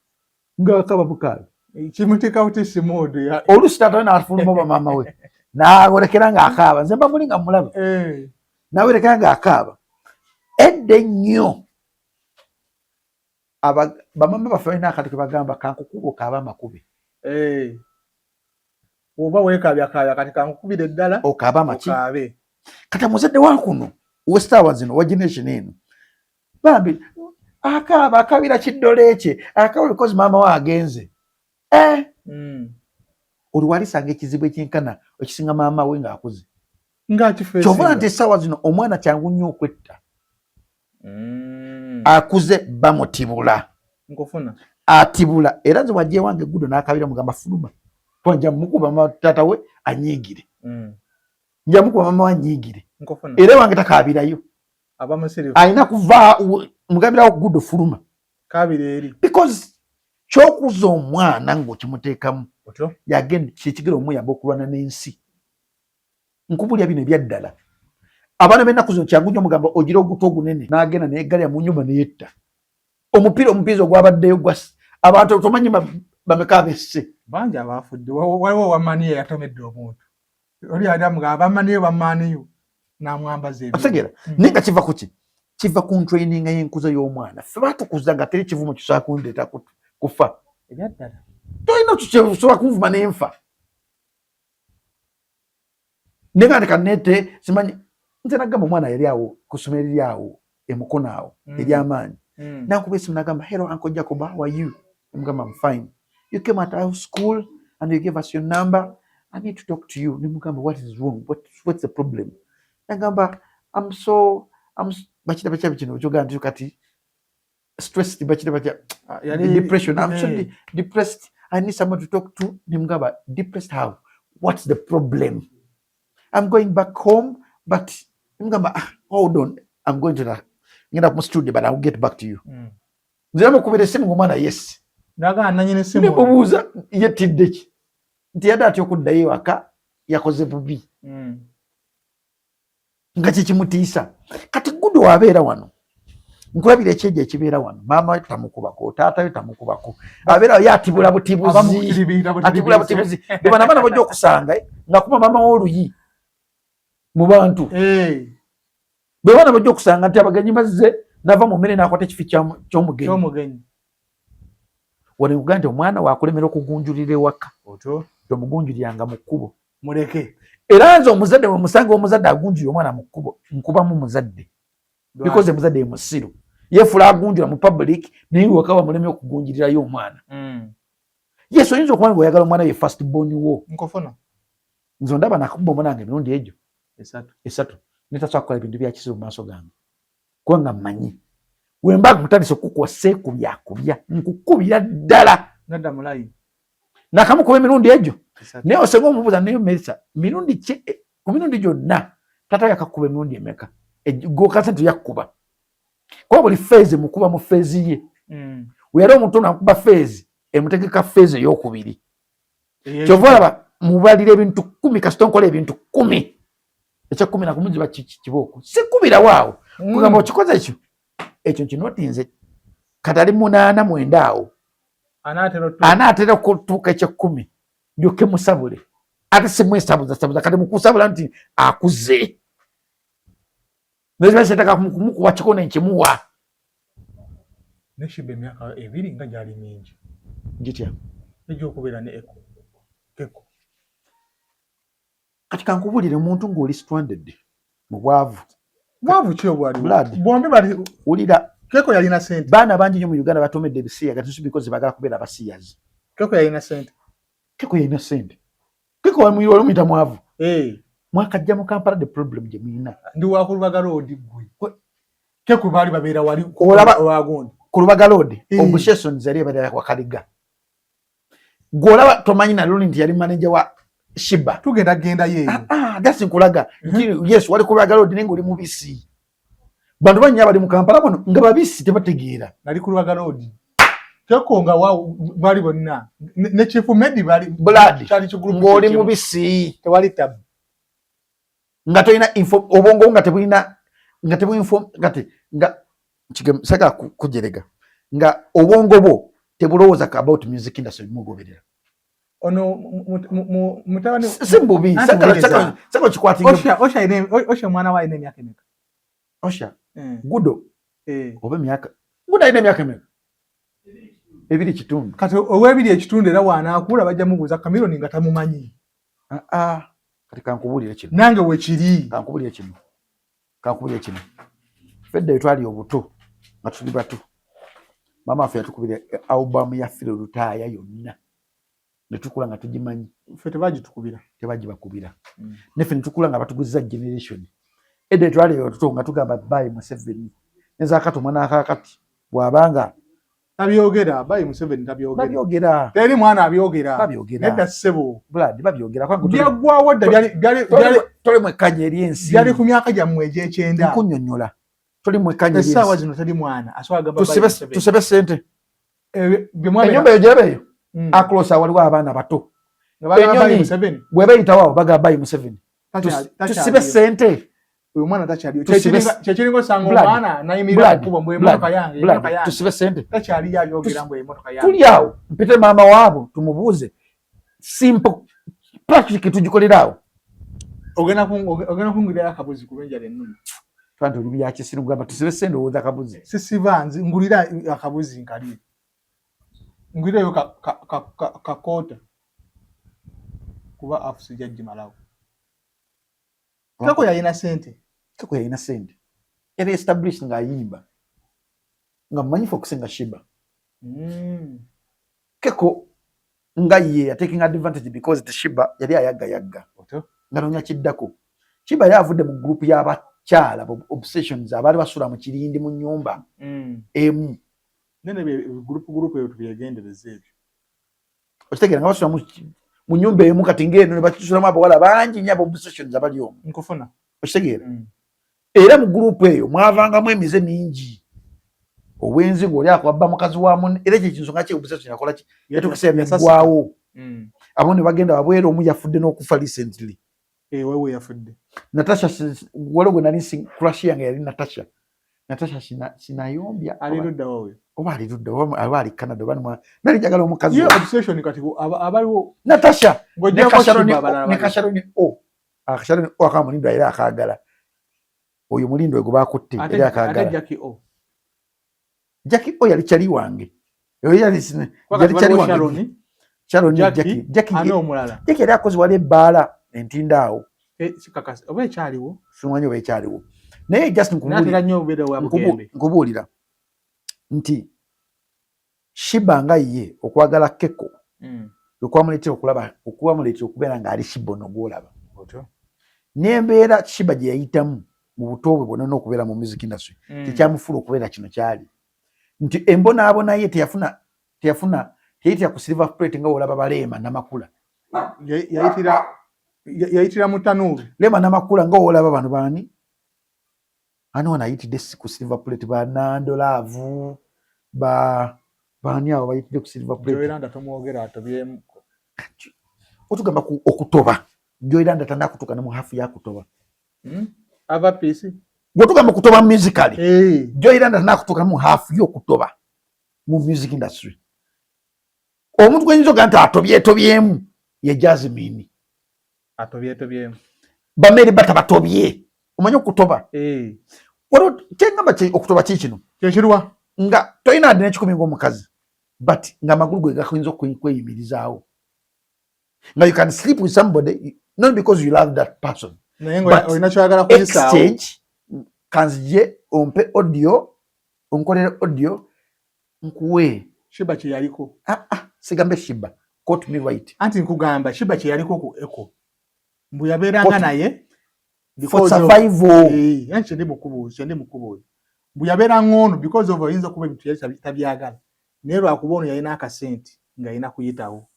Ng'akaaba bukaabi. Kimuteekawo tesimoodi. Oluusi taata we n'afuluma bamaama we. N'awerekera ng'akaaba. Nze mba muli nga mulaba. N'awerekera ng'akaaba. Edda ennyo. Bamaama baffe balina akati ke bagamba kankukuba okaaba amakube. Oba weekaabya kati kankukubira eddala okaaba amaki. Okaabe. Kati muzadde wa kuno West Hours zino wa generation eno bambi akaabira kiddole kye akaaba because maama we agenze. Oliwalisanga ekizibu ekyenkana ekisinga maama we ng'akuze. Kyova nti essaawa zino omwana kyangu nnyo okwetta. Akuze bamutibula. Atibula era nze wajja ewange Gudo n'akaabira mugamba fuluma. Nja mukuba taata we anyiigire. Nja mukuba maama we anyiigire. Era ewange takaabirayo. Alina kuva mugambirawo Gudo fuluma. Because ky'okuza omwana ng'okimuteekamu yagenda kyekigera omuyamba okulwana n'ensi. Nkubulya bino ebyaddala. Abaana b'ennaku zino kyangu nnyo mugamba ogira oguto ogunene n'agenda n'eggalya mu nnyumba ne yetta. Omupiira ogwabaddeyo abantu tomanyi bameka abesse. Bangi abaafudde. Waliwo wamaniyo yatomedde omuntu. Oli adamu ng'abamaniyo bamaniyo n'amwambaza ebyo. Otegeera? Naye nga kiva ku ki? Kiva ku training y'enkuza y'omwana. Ffe baatukuza nga teri kivumo kisobola kundeeta kufa. Ebyaddala. Tolina kisobola kunvuma n'enfa. Naye nga nekaneete simanyi nze nagamba omwana yali awo ku ssomero eriri awo emukono awo ery'amaanyi. Nankuba esimu nagamba hello Uncle Jacob, how are you? Namugamba I'm fine. You came at our school and you gave us your number. I need to talk to you. Namugamba what is wrong? What's the problem? Nagamba bakita kino kyogaa nti kati stressed bakita depression. I'm so depressed. I need someone to talk to. Namugamba depressed how? What's the problem? I'm going back home but namugamba hold on. I'm going to ngenda ku studio but I'll get back to you. Nze namukubira essimu ng'omwana yes. Naga nanyine essimu. Nemubuuza yettidde ki? Nti yadde atya okuddayo ewaka yakoze bubi. Nga kikimutiisa. Kati Gudo wabeera wano. Nkulabira ekyejja ekibeera wano. Maama we tamukubako, taata we tamukubako. Abeera yatibula butibuzi. Atibula butibuzi. Beba nabana bajja okusanga nga kuba maama w'oluyi mu bantu. Bwe bana bajja okusanga nti abagenyi bazze nava mu mmere n'akwata ekifi ky'omugenyi. Wali nkugamba nti omwana waakulemera okugunjulira ewaka. Tomugunjuliranga mu kkubo. Muleke. Era nze omuzadde bwe musanga omuzadde agunjulira omwana mu kkubo nkubamu muzadde. Because omuzadde ye musiru. Yeefula agunjula mu public naye waka bamulemye okugunjulirayo omwana. Yes, oyinza okuba ng'oyagala omwana ye first born wo. Nkofuna. Nze ndaba nakuba omwana emirundi egyo. Esatu. Nitasobola kukola ebintu bya kisiru mu maaso gange. Kubanga mmanyi. Bwe mba nkutandise okukuwa seekubyakubya nkukubira ddala. Nadda mulayi. Nakamukuba emirundi egyo. Naye osenga omubuuza naye Melissa mirundi ki ku mirundi gyonna taata yakakuba emirundi emeka? Gw'okasa nti yakkuba. Kuba buli feezi mukuba mu feezi ye. We yali omutono akuba feezi emutegeka feezi ey'okubiri. Kyova olaba mubalira ebintu 10 kasita nkola ebintu 10. ekya 11 ziba kibooko sikubira waawo kugamba okikoze ekyo nkinotinze kati ali 8 9 awo anaatera okutuuka ekya 10 ndyoke musabule ate simwesabuzasabuza kati mukusabula nti akuze nezibasetaka kumukuwa kikone nkimuwa neshiba emyaka 2 nga gyali mingi gitya egyokubeera ne keko kati kankubulire omuntu ng'oli stranded mu bwavu ki obwali Blood. bombi bali wulira keko yalina sente baana bangi nnyo mu Uganda batomedde ebisiya kati because bagala kubeera abasiyazi keko yalina sente keko yalina sente keko wamuyita mwavu eh mwakajja mu Kampala the problem gye muyina ndi wakulubaga road gwe keko bali babeera wali Olaba- wagundi ku Lubaga Road Mm. obushesoni zali ebadala wakaliga gw'olaba tomanyi nalwo nti yali manager wa Shiba genda yeeyo gasi nkulaga nti yes wali ku Lubaga Road naye ng'oli mubisi bantu bangi abali mu Kampala bano nga babisi tebategeera nali kulubaga road keko nga bali bonna ne chief medi bali Blood. kyali kigulu ng'oli mubisi tewali tabu nga tolina obwongo nga tebulina nga tebuinfo nga sagala kujerega nga obwongo bwo tebulowooza about music industry mugoberera ono mutabani si mbubi sagala kikwatinga osha mwana wa ine myaka emeka osha gudo eh oba emyaka gudo alina emyaka emeka 2.5 kati owebiri ekitundu era wanaakula bajja mubuuza Cameron nga tamumanyi kati kankubulire kino nange wekiri kankubulire kino fedde twali obuto nga tuli bato mama affe yatukubira album ya Phil Lutaaya yonna ne tukula nga tugimanyi ffe tebagitukubira tebagibakubira neffe ne tukula nga batuguziza generation edde twali obuto nga tugamba bye Museveni nenzakati omwana akakati bw'abanga tabyogera bayi Museveni tabyogera babyogera teri mwana abyogera babyogera nedda ssebo Blood babyogera kwangu byagwawo dda toli mwekanya eri ensi byali ku myaka gyammwe egyekyenda nkunyonnyola toli mwekanya eri essaawa ensi zino teri mwana asobola gamba tusebe sente byemwabeera ennyumba eyo gyebeeyo aklosa waliwo abaana bato bayi Museveni bwebeyitawo awo bagamba bayi Museveni tusibe sente uyu mwana takyaliyo Tusibe- kyekiringa osanga Blood. omwana nayimirira kuba mbwe emotoka yange emotoka Blood, yange tusibe sente takyali yabyogera mbwe emotoka yange tuli awo mpite maama waabo tumubuuze simple practice tugikolera awo ogenda kungulirayo akabuzi ku lwenjala ennumi twanti oli byakisiru gamba tusibe sente owooza kabuzi sisiba ngulira akabuzi nkali ngulirayo kakoota kuba afusi jajimalawo kako yalina sente keko yalina sente yali established ng'ayimba nga mumanyifu okusinga Shiba keko nga ye taking advantage because the Shiba yali ayagga nga nonya kiddako Shiba yali avudde mu group y'abakyala obsessions abaali basula mu kirindi mu nnyumba emu nene gurupu eyo tubyegendereza ebyo okitegeera nga basula mu nnyumba emu kati ng'eno ne bakisulamu abawala bangi nnyo obsessions abali omwo nkufuna okitegeera era mu group eyo mwavangamu emize mingi obwenzi ng'oli akwabba mukazi wa munne era ekyo kinsonga kye obsession yakola ki yatukisa ebyagwawo abo ne bagenda wabwera omu yafudde n'okufa recently wewe yafudde Natasha waliwo gwe nali crush yange yali Natasha sinayombya ali ludda wowe oba ali ludda oba ali Canada oba nali njagala omukazi yo obsession kati abaliwo Natasha ne Kasharoni akamunindo era akaagala oyo mulindo gwe baakutte era akaagala Jackie O yali kyali wange oyo yali kyali wange Jackie omulala yali akoze wali ebbaala entindaawo oba ekyaliwo simanyi oba ekyaliwo naye just nkubuulira nti Shiba nga ye okwagala keko okwamuleetera okubeera ng'ali Shiba ono gw'olaba n'embeera Shiba gye yayitamu mu buto bwe bwonna n'okubeera mu music industry tekyamufuula okubeera kino kyali nti embonaabona ye teyayitira ku silver plate nga olaba baleema namakula yayitira mu tanuuru leema namakula nga olaba bano baani ani wano ayitidde ku silver plate ba Nandolaavu baani abo bayitidde ku silver plate joeranda tomwogera atobyemu otugamba okutoba joeranda tanakutuka ne mu hafu yakutoba ava PC gwotugamba kutoba musically Joyranda nakutuka mu half yo kutoba mu music industry omuntu gwenyizo ganta atobyemu ye Jasmine atobyemu bameri batabatobye omanyo kutoba waro kyengamba kye okutoba kikino kyekirwa nga toyina adine kikumi ng'omukazi but nga magulu gwe gakuyinza okweyimirizaawo nga you can sleep with somebody not because you love that person naye nga olina kyagala kuyisaawo exchange kanzije ompe audio onkolere audio nkuwe Shiba kye yaliko sigambe Shiba quote me right anti nkugamba Shiba kye yaliko ku Echo mbu yabeeranga naye for survival yanche ndi mukubuuzi mbu yabeera ngono because of oyinza kuba ebintu yali tabyagala naye lwakuba yalina akasente nga yina kuyitawo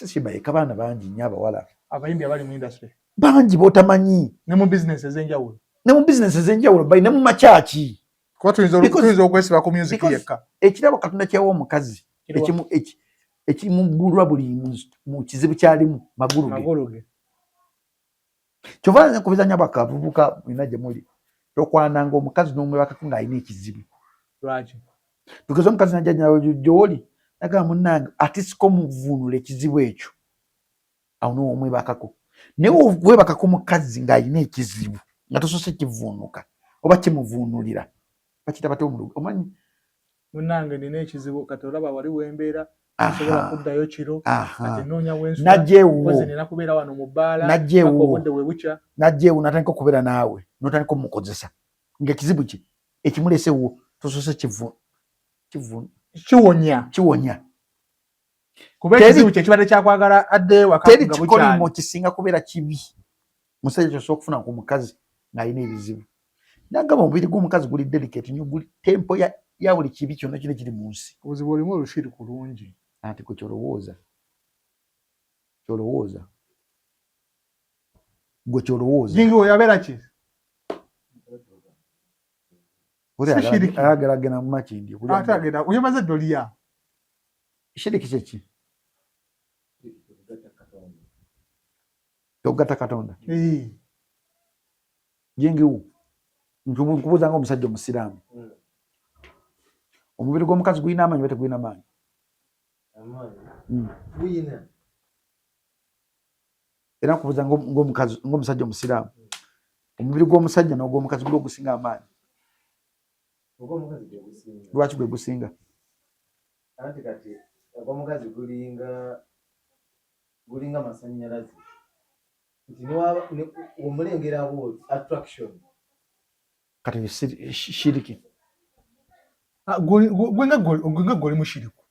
Shiba yekabaana bangi nnyo abawala abayimbi abali mu industry bangi botamanyi ne mu business ez'enjawulo balina mu makyaki kuba tuyinza okwesiba ku music yekka ekirabo Katonda kyawa omukazi ekimubbulwa buli mu kizibu kyalimu magulu ge kyova nkubiriza nnyo abakavubuka mulina gye muli tokwananga omukazi n'omwebakako ng'alina ekizibu lwaki tugeze omukazi najja nyawe gy'oli nagamba munnange ate siko muvuunula ekizibu ekyo awo n'omwebakako naye webakako omukazi ng'alina ekizibu nga tosoose kivuunuka oba kimuvuunulira bakita bate omulugu omanyi munnange nina ekizibu kati olaba wali wembeera nsobola kuddayo kiro ati noonya najjeewo nina kubeera wano mu bbaala najjeewo we bukya najjeewo natandika okubeera naawe notandika omukozesa ng'ekizibu ki ekimulesewo tosoose kiwonya kuba ekizibu kye kibadde kyakwagala addeyo waka teri kikolimo kisinga kubeera kibi musajja kyosobola okufuna ku mukazi ng'alina ebizibu nagamba omubiri gw'omukazi guli delicate nnyo guli tempo ya buli kibi kyonna kino kiri mu nsi obuzibu olimu olushiri kulungi ati ku kyolowooza gwe kyolowooza jingi oyabeera ki ayagalagena mu makindi atagenda oyamaze doliya shiriki kyeki togatta Katonda jingiwo nkubuuza nga omusajja omusiraamu omubiri gw'omukazi gulina amaanyi bate gulina amaanyi era nkubuuza ng'omusajja omusiraamu omubiri gw'omusajja n'ogw'omukazi guli ogusinga amaanyi lwaki gwe gusinga anti kati ogw'omukazi gulinga masannyalaze nti omulengerawo attraction kati shiriki gwenga goli mushiriku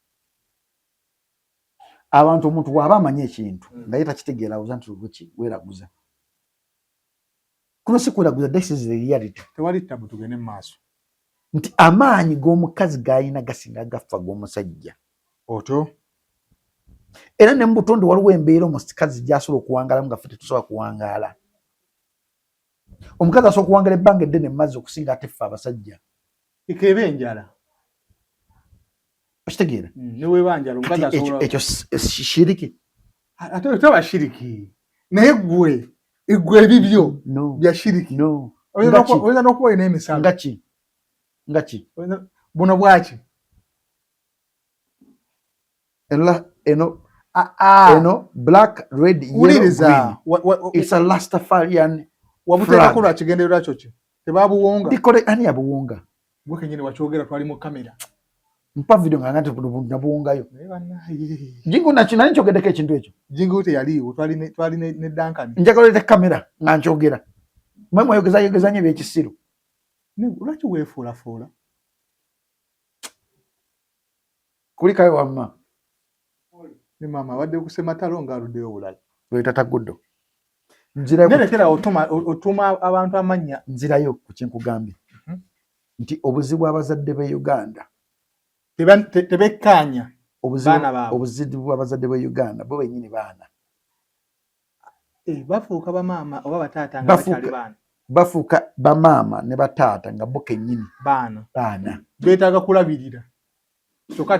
abantu omuntu bw'aba amanyi ekintu nga ye takitegeera awuza nti luki weeraguza kuno si kweraguza this is the reality tewali tabu tugende mu maaso nti amaanyi g'omukazi g'alina gasinga gafa g'omusajja otyo era ne mu butonde waliwo embeera omukazi gy'asobola okuwangaalamu nga ffe tetusobola kuwangaala omukazi asobola okuwangala ebbanga eddene mu mazzi okusinga ate ffe abasajja ikeeba enjala okitegeera neweba njala omukazi asobola ekyo shiriki ate toba shiriki naye gwe ebibyo bya shiriki oyinza n'okuba olina emisalo ngaki buno bwaki eno black red yellow green it's a Rastafarian wabuteekako lwa kigendererwa kyo ki tebabuwonga dikole ani yabuwonga gwe kenyini wakyogera twali mu kamera mpa video nga ngati nabuwongayo jingu nani nkyogedeko ekintu ekyo jingu teyaliiwo twali ne Duncan njagala olete kamera nga nkyogera mwe mwayogezayogezanya ebyekisiru lwaki weefuulafuula kulikayo wamma ne maama abadde kusematalo ng'aluddeyo obulala wetataguddo nerekera otuma abantu amannya nzirayo ku kyenkugambye nti obuzibu abazadde b'e Uganda tebekkaanya obuzibu bw'abazadde b'e Uganda bo bennyini baana bafuuka bamaama oba bataata nga bakyali baana bafuuka bamaama ne bataata nga bo kennyini baana beetaaga kulabirira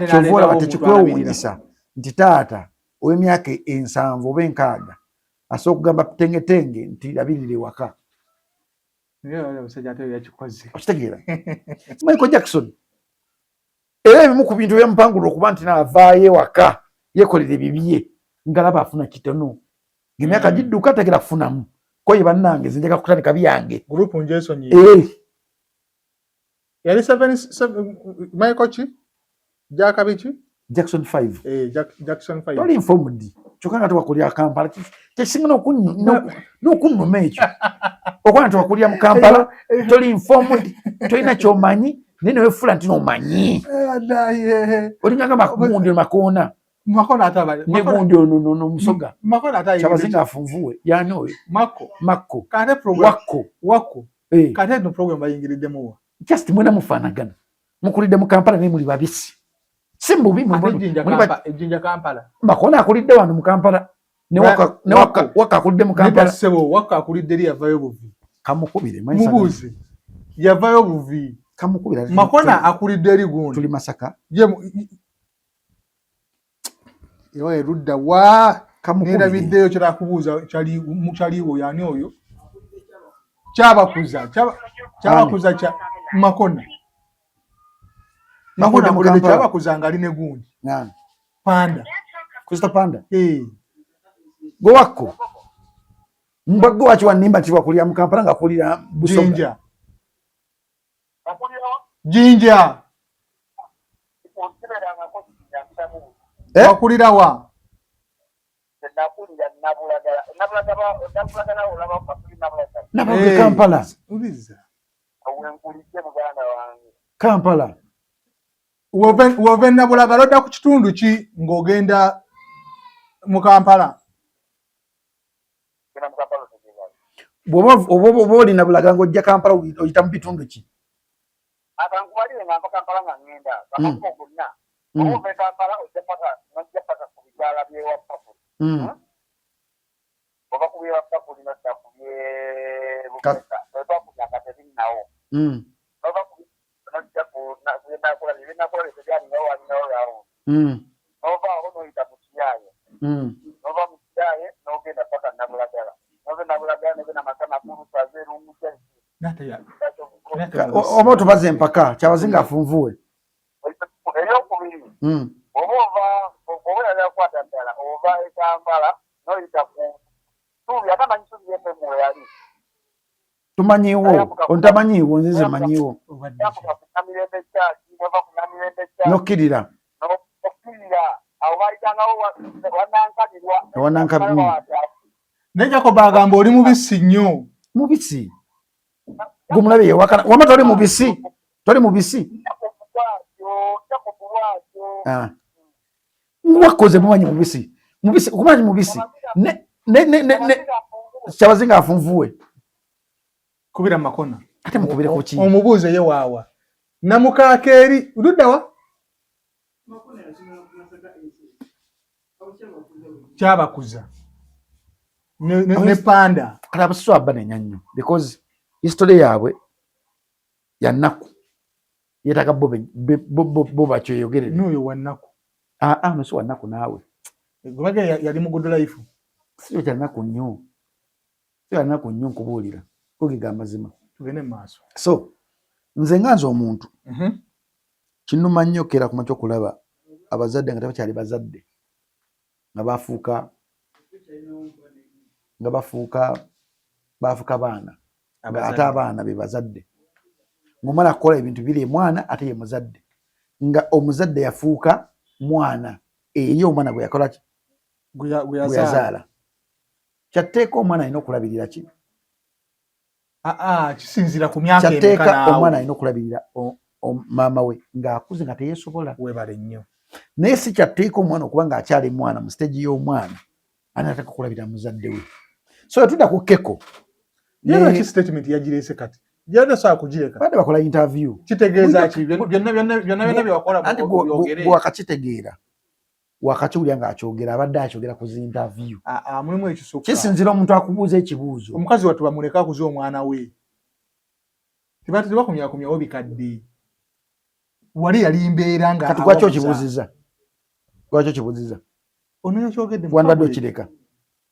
kyovoolaba tekikwewuunyisa nti taata ow'emyaka 7 oba 6 asobola okugamba tengetenge nti labirire waka. Okitegeera? Michael Jackson era ebimu ku bintu byamupangula okuba nti naavaayo ewaka yeekolera ebibye ngalaba afuna kitono ng'emyaka gidduka ategera kufunamu ko ye bannange nze njagala kutandika byange Group Jason yali 7 Michael ki Jakabichi Jackson 5 Jackson 5 toli informed kyokka nga tewakulira Kampala kyesinga n'okunnuma ekyo okuba nti wakulira mu Kampala toli informed tolina kyomanyi naye neweefula nti nomanyi olinganga makoona ne gundi ono musoga Kyabazinga afunvuwe yani oyo Makko Wakko kate no program bayingiriddemu just mwena mufaanagana mukulidde mu Kampala naye muli babisi si mubi ejjinja Kampala Makoona akulidde wano mu Kampala ne Wakka akulidde mu Kampala sebo Wakka akulidde eri yavayo buvi kamukubire mubuuze yavayo buvi kamukubira Makoona akulidde eri gundi tuli Masaka yewe erudda wa kamukubire nerabiddeyo kyerakubuuza mukyaliwo yani oyo kyabakuza kya Makoona akulidde kyabakuza nga ali ne gundi Panda Krista Panda gwe Wakko mbagwe wachi wanimba tiwakulira mu Kampala nga kulira Busoga Jinja wakulira wa nabagwe Kampala Kampala wove nabulagala odda ku kitundu ki ng'ogenda mu Kampala bw'oba oli nabulaga ng'ojja Kampala oyita mu bitundu ki oba otubaze empaka Kyabazinga afunvuwe tumanyiwo ontamanyiwo nzize manyiwo nokkirira nejako bagamba oli mubisi nnyo mubisi gumulabe yewakana wama toli mubisi wakoze mumanyi mubisi kumanyi mubisi ne Kyabazinga afunvuwe kubira Makoona ate mukubire ku ki omubuuze ye waawa namukaakeeri luddawa kyabakuza ne Panda kala abasusu abba nenyannyo because history yaabwe yannaku yetaka bo bakyoyogerere n'oyo wannaku nosi wannaku naawe gwebaga yali mu good life si kyannaku nnyo nkubuulira kugiga amazima tugende maaso so nze nganze omuntu kinnuma nnyo kera ku makyo okulaba abazadde nga tebakyali bazadde nga bafuuka baana ate abaana be bazadde ng'omala kukola ebintu biri mwana ate ye muzadde nga omuzadde yafuuka mwana eri omwana gwe yakola ki gwe yazaala kyatteeka omwana alina okulabirira ki kisinzira ku myaka kyatteeka omwana alina okulabirira maama we ng'akuze nga teyeesobola webale nnyo naye si kyatteeka omwana okuba ng'akyali mwana mu siteegi y'omwana anateeka okulabirira muzadde we so tudda ku Keko ki statement yagireese kati gyada saa kugireka badde bakola interview kitegeeza ki byonna byewakola anti gwe wakakitegeera wakakiwulira ng'akyogera abadde akyogera ku zi interview mulimu ekisukka kisinzira omuntu akubuuza ekibuuzo omukazi wattu bamuleka akuza omwana we tebakumyakumyawo bikadde wali yali mbeera nga kati lwaki okibuuziza ono yakyogedde wandibadde okireka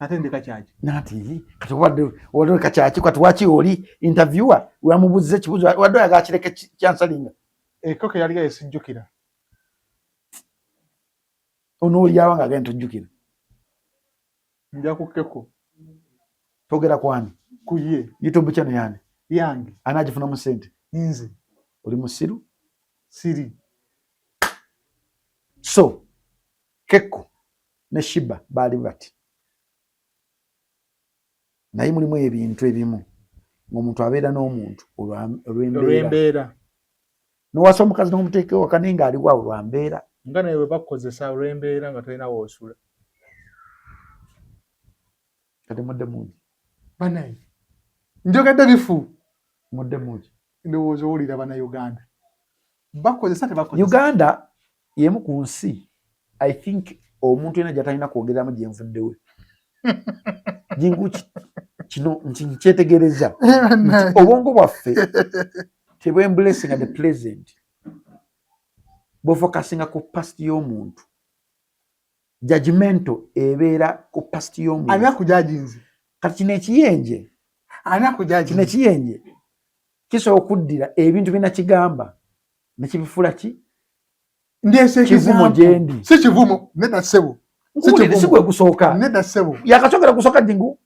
atendeka kyaki nati kati wadde kakyaki kati waki oli interviewer wamubuziza ekibuzo wadde oyagala kireke kyansalinga ekoko yaliga yesijjukira onoolyawo nga agenda tojjukira nja kukeko togera kwani kuye youtube channel yani yange anagifunamu sente nze oli musiru siri so Keko ne Shiba baali bati naye mulimu ebintu ebimu ng'omuntu abeera n'omuntu olw'embeera nowasa omukazi n'omuteeka ewaka naye ng'aliwo awo lwa mbeera nga naye bwe bakukozesa olw'embeera nga tolina woosula kati mudde mungi banaye njogedde bifu mudde mungi ndowooza owulira bannayuganda bakozesa tebakozesa Uganda yemu ku nsi I think omuntu yena gyatalina kwogeramu gyenvuddewe jingu kino nkyetegereza obwongo bwaffe tebwemblesinga the present bwefokasinga ku past y'omuntu judgmental ebeera ku past y'omuntu ani akujajinze kati kino ekiyenje ani akujajinze kino ekiyenje kisobola okuddira ebintu binakigamba nekibifuula ki kivumo gyendi si kivumo nedda ssebo si gwe gusooka nedda ssebo yakasogera gusooka jingu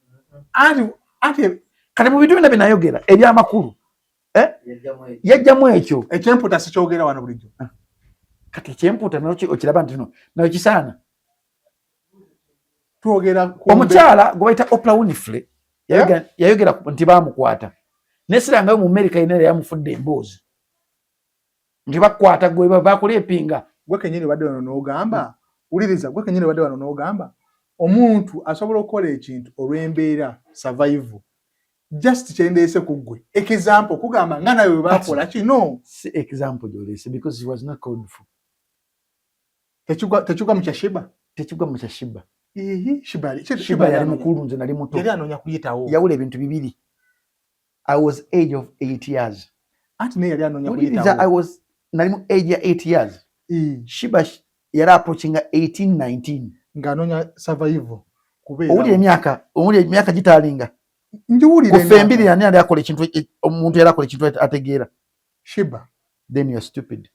anti kati mu bintu bina binayogera ebyamakulu yajjamu ekyo ekyemputa sikyogera wano bulijjo kati ekyemputa okiraba nti no nayo kisaana twogera omukyala gwe bayita Oprah Winfrey yayogera nti baamukwata nesirangayo mu America yenera yamufudde emboozi nti bakwata gwe bakuleepinga gwe kenyini badde wano n'ogamba wuliriza gwe kenyini badde wano n'ogamba omuntu asobola okukola ekintu olw'embeera survival just kyendeese ku ggwe example kugamba nga nawe bakola kino si example gyolese because he was not called for tekigwa mu kya Shiba tekigwa mu kya Shiba Shiba yali mukulu nze nali muto yali anoonya kuyitawo yawula ebintu bibiri I was age of 8 years anti naye yali anoonya wuliriza kuyitawo nali mu age ya 8 years Shiba yali approachinga 18-19 ng'anoonya survival kubeera owulira emyaka gitaalinga njiwulire kufe embiri ani ali akola ekintu omuntu yali akola ekintu ategeera Shiba then you are stupid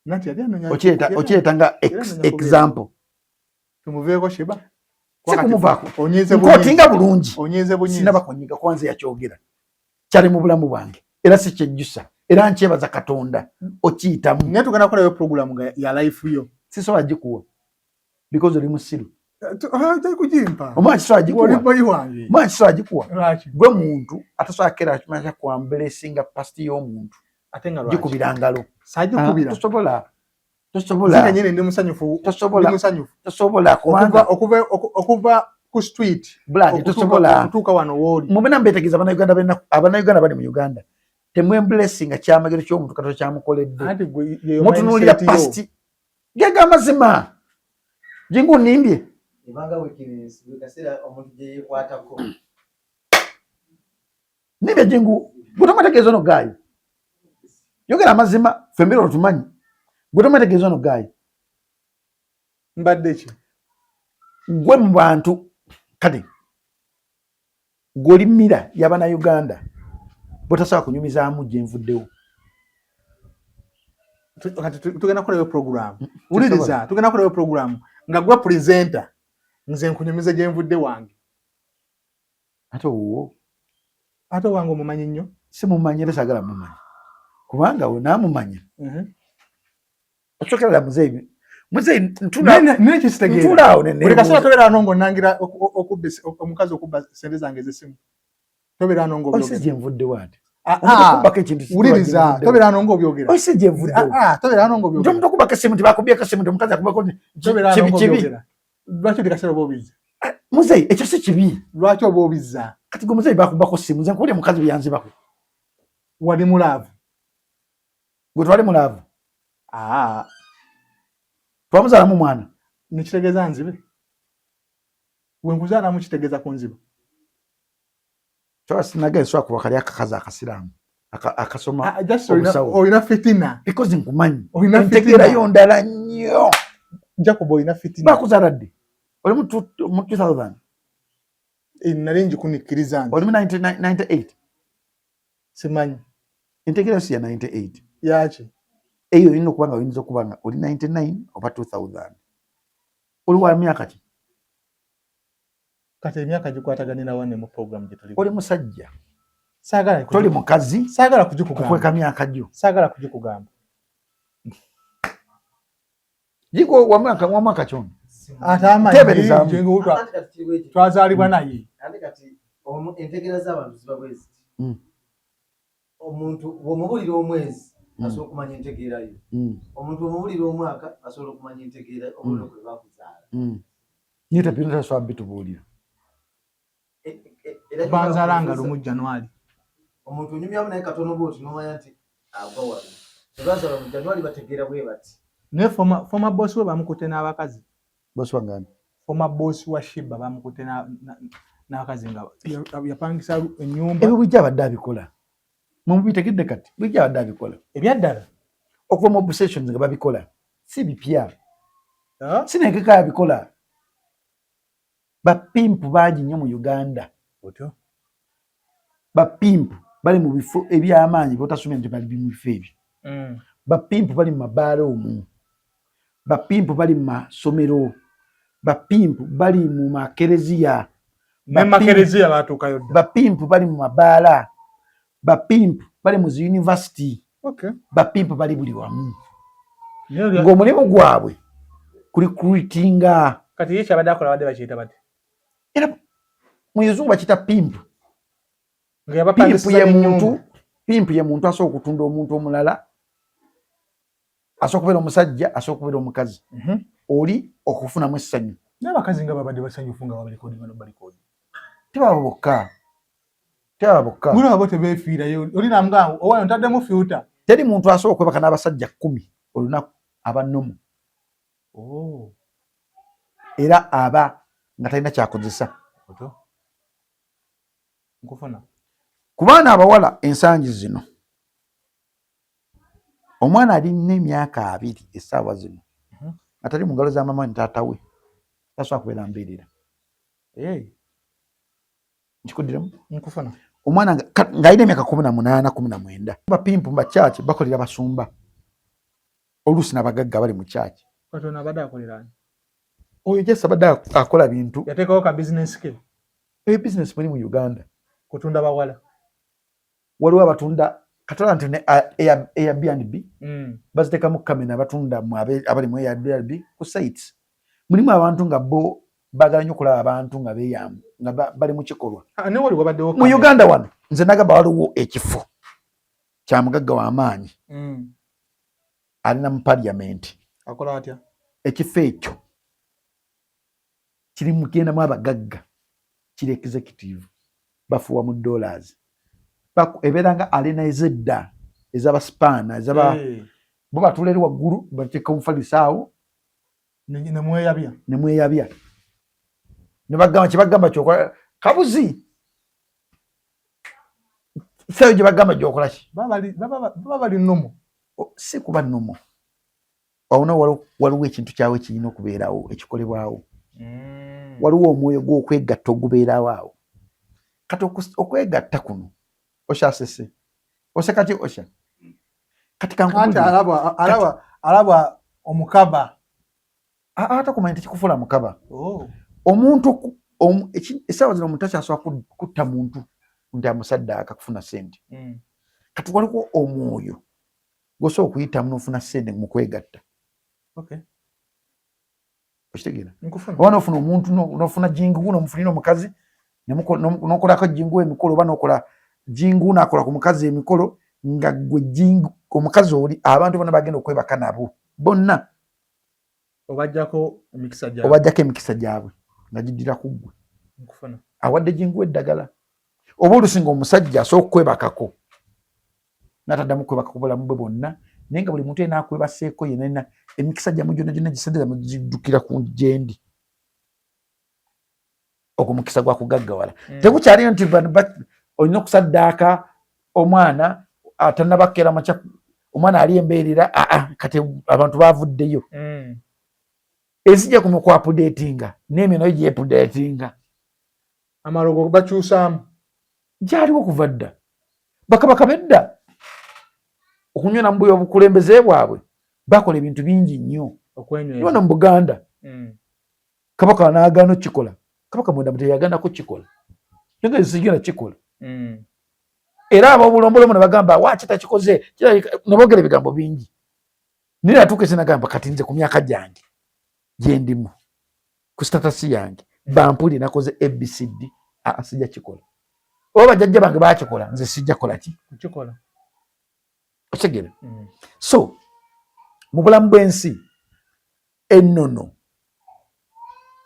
nati yali anoonya okireta nga example tumuveeko Shiba sikumuvaako onyize nkotinga bulungi onyize bunyize sinaba kunyiga kwanza yakyogera kyali mu bulamu bwange era sikyejjusa era nkyebaza Katonda okiyitamu naye tugenda kukolayo program ya life yo sisobola gikuwa because oli musiru kujimpa omwana kisobola gikuwa boyi wange omwana kisobola gikuwa lwaki gwe muntu atasobola kera kimanya kwamblesinga pasti y'omuntu ate nga lwaki gikubira ngalo sajikubira tosobola zine nyine ndi musanyufu Tosobola. ndi musanyufu tosobola kubanga okuva ku street Blood, tosobola. okutuuka wano wooli mubena mbetegeeza abannayuganda bali mu Uganda temwemblesinga kyamagero ky'omuntu Katonda kyamukoledde anti gwe yeyo mutunuulira pasti gega amazima jingu nimbye ebanga wikiriza buli kaseera omuntu gye yeekwatako nimbye jingu gwe tomategeeza ono gaayo yogera amazima fembera otumanyi gwe tomategeeza ono gaayo mbadde ki gwe mu bantu kati gwolimira y'Abannayuganda botasobola kunyumizaamu gye nvuddewo kati tugenda kukolayo program wuliriza tugenda kukolayo program nga gwe presenter nze nkunyumiza gye nvudde wange ate owo ate wange omumanyi nnyo simumanyi era saagala mumanyi kubanga we naamumanya osokera muzeeyi ntulaawo buli kaseera tobeera ano ng'onangira omukazi okubba sente zange ez'essimu tobeera ano osi gye nvuddewo ate wuliriza tobeera ano ng'obyogera osi gye nvuddewo tobeera ano nti ng'obyogera omuntu okubbako essimu tibakubyeko essimu omukazi akubako tobeera ano kibi ng'obyogera lwaki buli kaseera oba obizza muzeeyi ekyo si kibi lwaki oba obizza kati gwe muzeeyi bakubbako essimu nze nkubulya mukazi byanzibako wali mulaavu gwe twali mulaavu twamuzaalamu mwana nekitegeeza nzibe we nkuzaalamu kitegeeza kunziba kyoba sinagaye sobola kuba kali akakazi akasiraamu akasoma olina fitina because nkumanyi Olina fitina. entegeerayo ndala nnyo jacob olina fitina bakuzaala ddi oli mu 2000 nali njikunikiriza nti Oli mu 98 simanyi entegeera si ya 98 yaki eyo olina okuba nga oyinza okuba nga oli 99 oba 2000 oli wa myaka ki kati emyaka gikwataganira wane mu program gye tuli oli musajja saagala toli mukazi saagala kugikugamba kukweka myaka gyo saagala kugikugamba jiko wa mwaka kyono atamanyi Kati twazaalibwa naye kati entegeera z'abantu ziba bwezi. Mm. Omuntu bw'omubulira omwezi asobola okumanya entegeera yo. Omuntu bw'omubulira omwaka asobola okumanya entegeera obuloko bwe bakuzaala. nyita pinta so abitubuulira banzaalanga lumu January. Omuntu onyumyamu naye katono bwoti n'omanya nti ava wano. Tebazaala mu January bategeera bwe bati. Naye former boss we bamukute n'abakazi. bosi wangani Former boss wa Shiba bamukute n'abakazi nga yapangisa ennyumba. ebyo bujja abadde abikola mumubitegedde kati bujja abadde abikola Ebyaddala okuva mu obsessions nga babikola si bipya Ah? sinekeka yabikola bapimpu bangi nnyo mu Uganda Otyo. bapimpu bali mu bifo eby'amaanyi botasomye nti bali mu bifo ebyo bapimpu bali mu mabaala omwo bapimpu bali mu masomero bapimpu bali mu makereziya Ne makereziya batuukayo dda. bapimpu bali mu mabaala bapimpu bali mu zi university Okay. bapimpu bali buli wamu Naye ng'omulimu gwabwe kuli kuitinga kati ye kyabadde akola badde bakiyita bati. era mu Yuzungu bakita pimpu Nga yabapangisa pimpu ye muntu asobola okutunda omuntu omulala asobola okubeera omusajja asobola okubeera omukazi oli okufunamu essanyu n'abakazi nga babadde basanyufu nga babalikodi bano balikodi. tebaba bokka Muna abo tebeefiirayo. Oli namugamba owayo ntaddemu filter. teri muntu asobola okwebaka n'abasajja 10 olunaku abannomu era aba nga talina kyakozesa Otyo. Nkufuna. ku baana abawala ensangi zino omwana alina emyaka 2 essaawa zino nga tali mu ngalo za mama ne taata we tasobola kubeera mbeerera nkikuddiremu Nkufuna. omwana ng'alina emyaka 18 19 bapimpu bakyaki bakolera basumba oluusi n'abagagga bali mu kyaki Katono abadde akolera. oyo jasa abadde akola bintu Yateekawo ka business ke ebizinesi muli mu Uganda kutunda bawala. waliwo abatunda katola nti ne Airbnb baziteekamu kamera abatunda abali mu Airbnb ku sites mulimu abantu nga bo baagala nnyo okulaba abantu nga beeyamba nga bali mu kikolwa Ne wali wabaddewo mu Uganda wano nze nagamba waliwo ekifo kya mugagga w'amaanyi alina mu parliament akola atya. ekifo ekyo kiri mugendamu abagagga kiri executive bafuwa mu dollars ebeera nga alina ezedda ez'abaspaana bo batuula eri waggulu bateeka omufaliso awo Ne mweyabya. ne mweyabya ne bagamba kyebagamba kyokola kabuzi sayo gye bagamba gyokola ki Baba bali nnomo. si kuba nnomo awona waliwo ekintu kyawe kirina okubeerawo ekikolebwawo waliwo omwoyo gw'okwegatta ogubeerawo awo kati okwegatta kuno oshasese oseka ki osha kati Anti alaba omukaba. ate kumanya tekikufuula mukaba omuntu essaawa zino omuntu akyasobola kutta muntu nti amusaddaaka kufuna ssente kati waliwo omwoyo gwosobola okuyitamu n'ofuna ssente mu kwegatta okitegeera oba n'ofuna omuntu n'ofuna jingu n'omufunira omukazi n'okolako jingu emikolo oba n'okola jingu n'akola ku mukazi emikolo nga gwe jingu omukazi oli abantu bonna bagenda okwebaka nabo bonna obajjako emikisa gyabwe nga giddira ku ggwe awadde jingu eddagala oba olusinga omusajja asobola okwebakako n'ataddamu kwebaka ku bulamu bwe bwonna naye nga buli muntu yena akwebaseeko yenna emikisa gyamu gyonna gyonna gisedera giddukira ku gyendi ogwo mukisa gwa kugaggawala tekukyaliyo nti olina okusaddaaka omwana atanabakera makya omwana ali embeerera kati abantu bavuddeyo ezijja kumu ku apudetinga n'emyo nayo gyepudetinga amalogo bakyusaamu gyaliwo kuva dda bakabaka bedda okunywa mu obukulembeze bwabwe bakola ebintu bingi nnyo okwenyweza mu Buganda kabaka n'agaana okukikola kabaka mwenda teyagaana kukikola naye sigenda kikola era ab'obulombolomo ne bagamba waaki takikoze ne boogera ebigambo bingi naye atuuka ese nagamba kati nze ku myaka gyange gye ndimu ku statasi yange bampuli nakoze ABCD sijja kikola oba bajjajja bange bakikola nze sijja kola ki kukikola okitegeera so mu bulamu bw'ensi ennono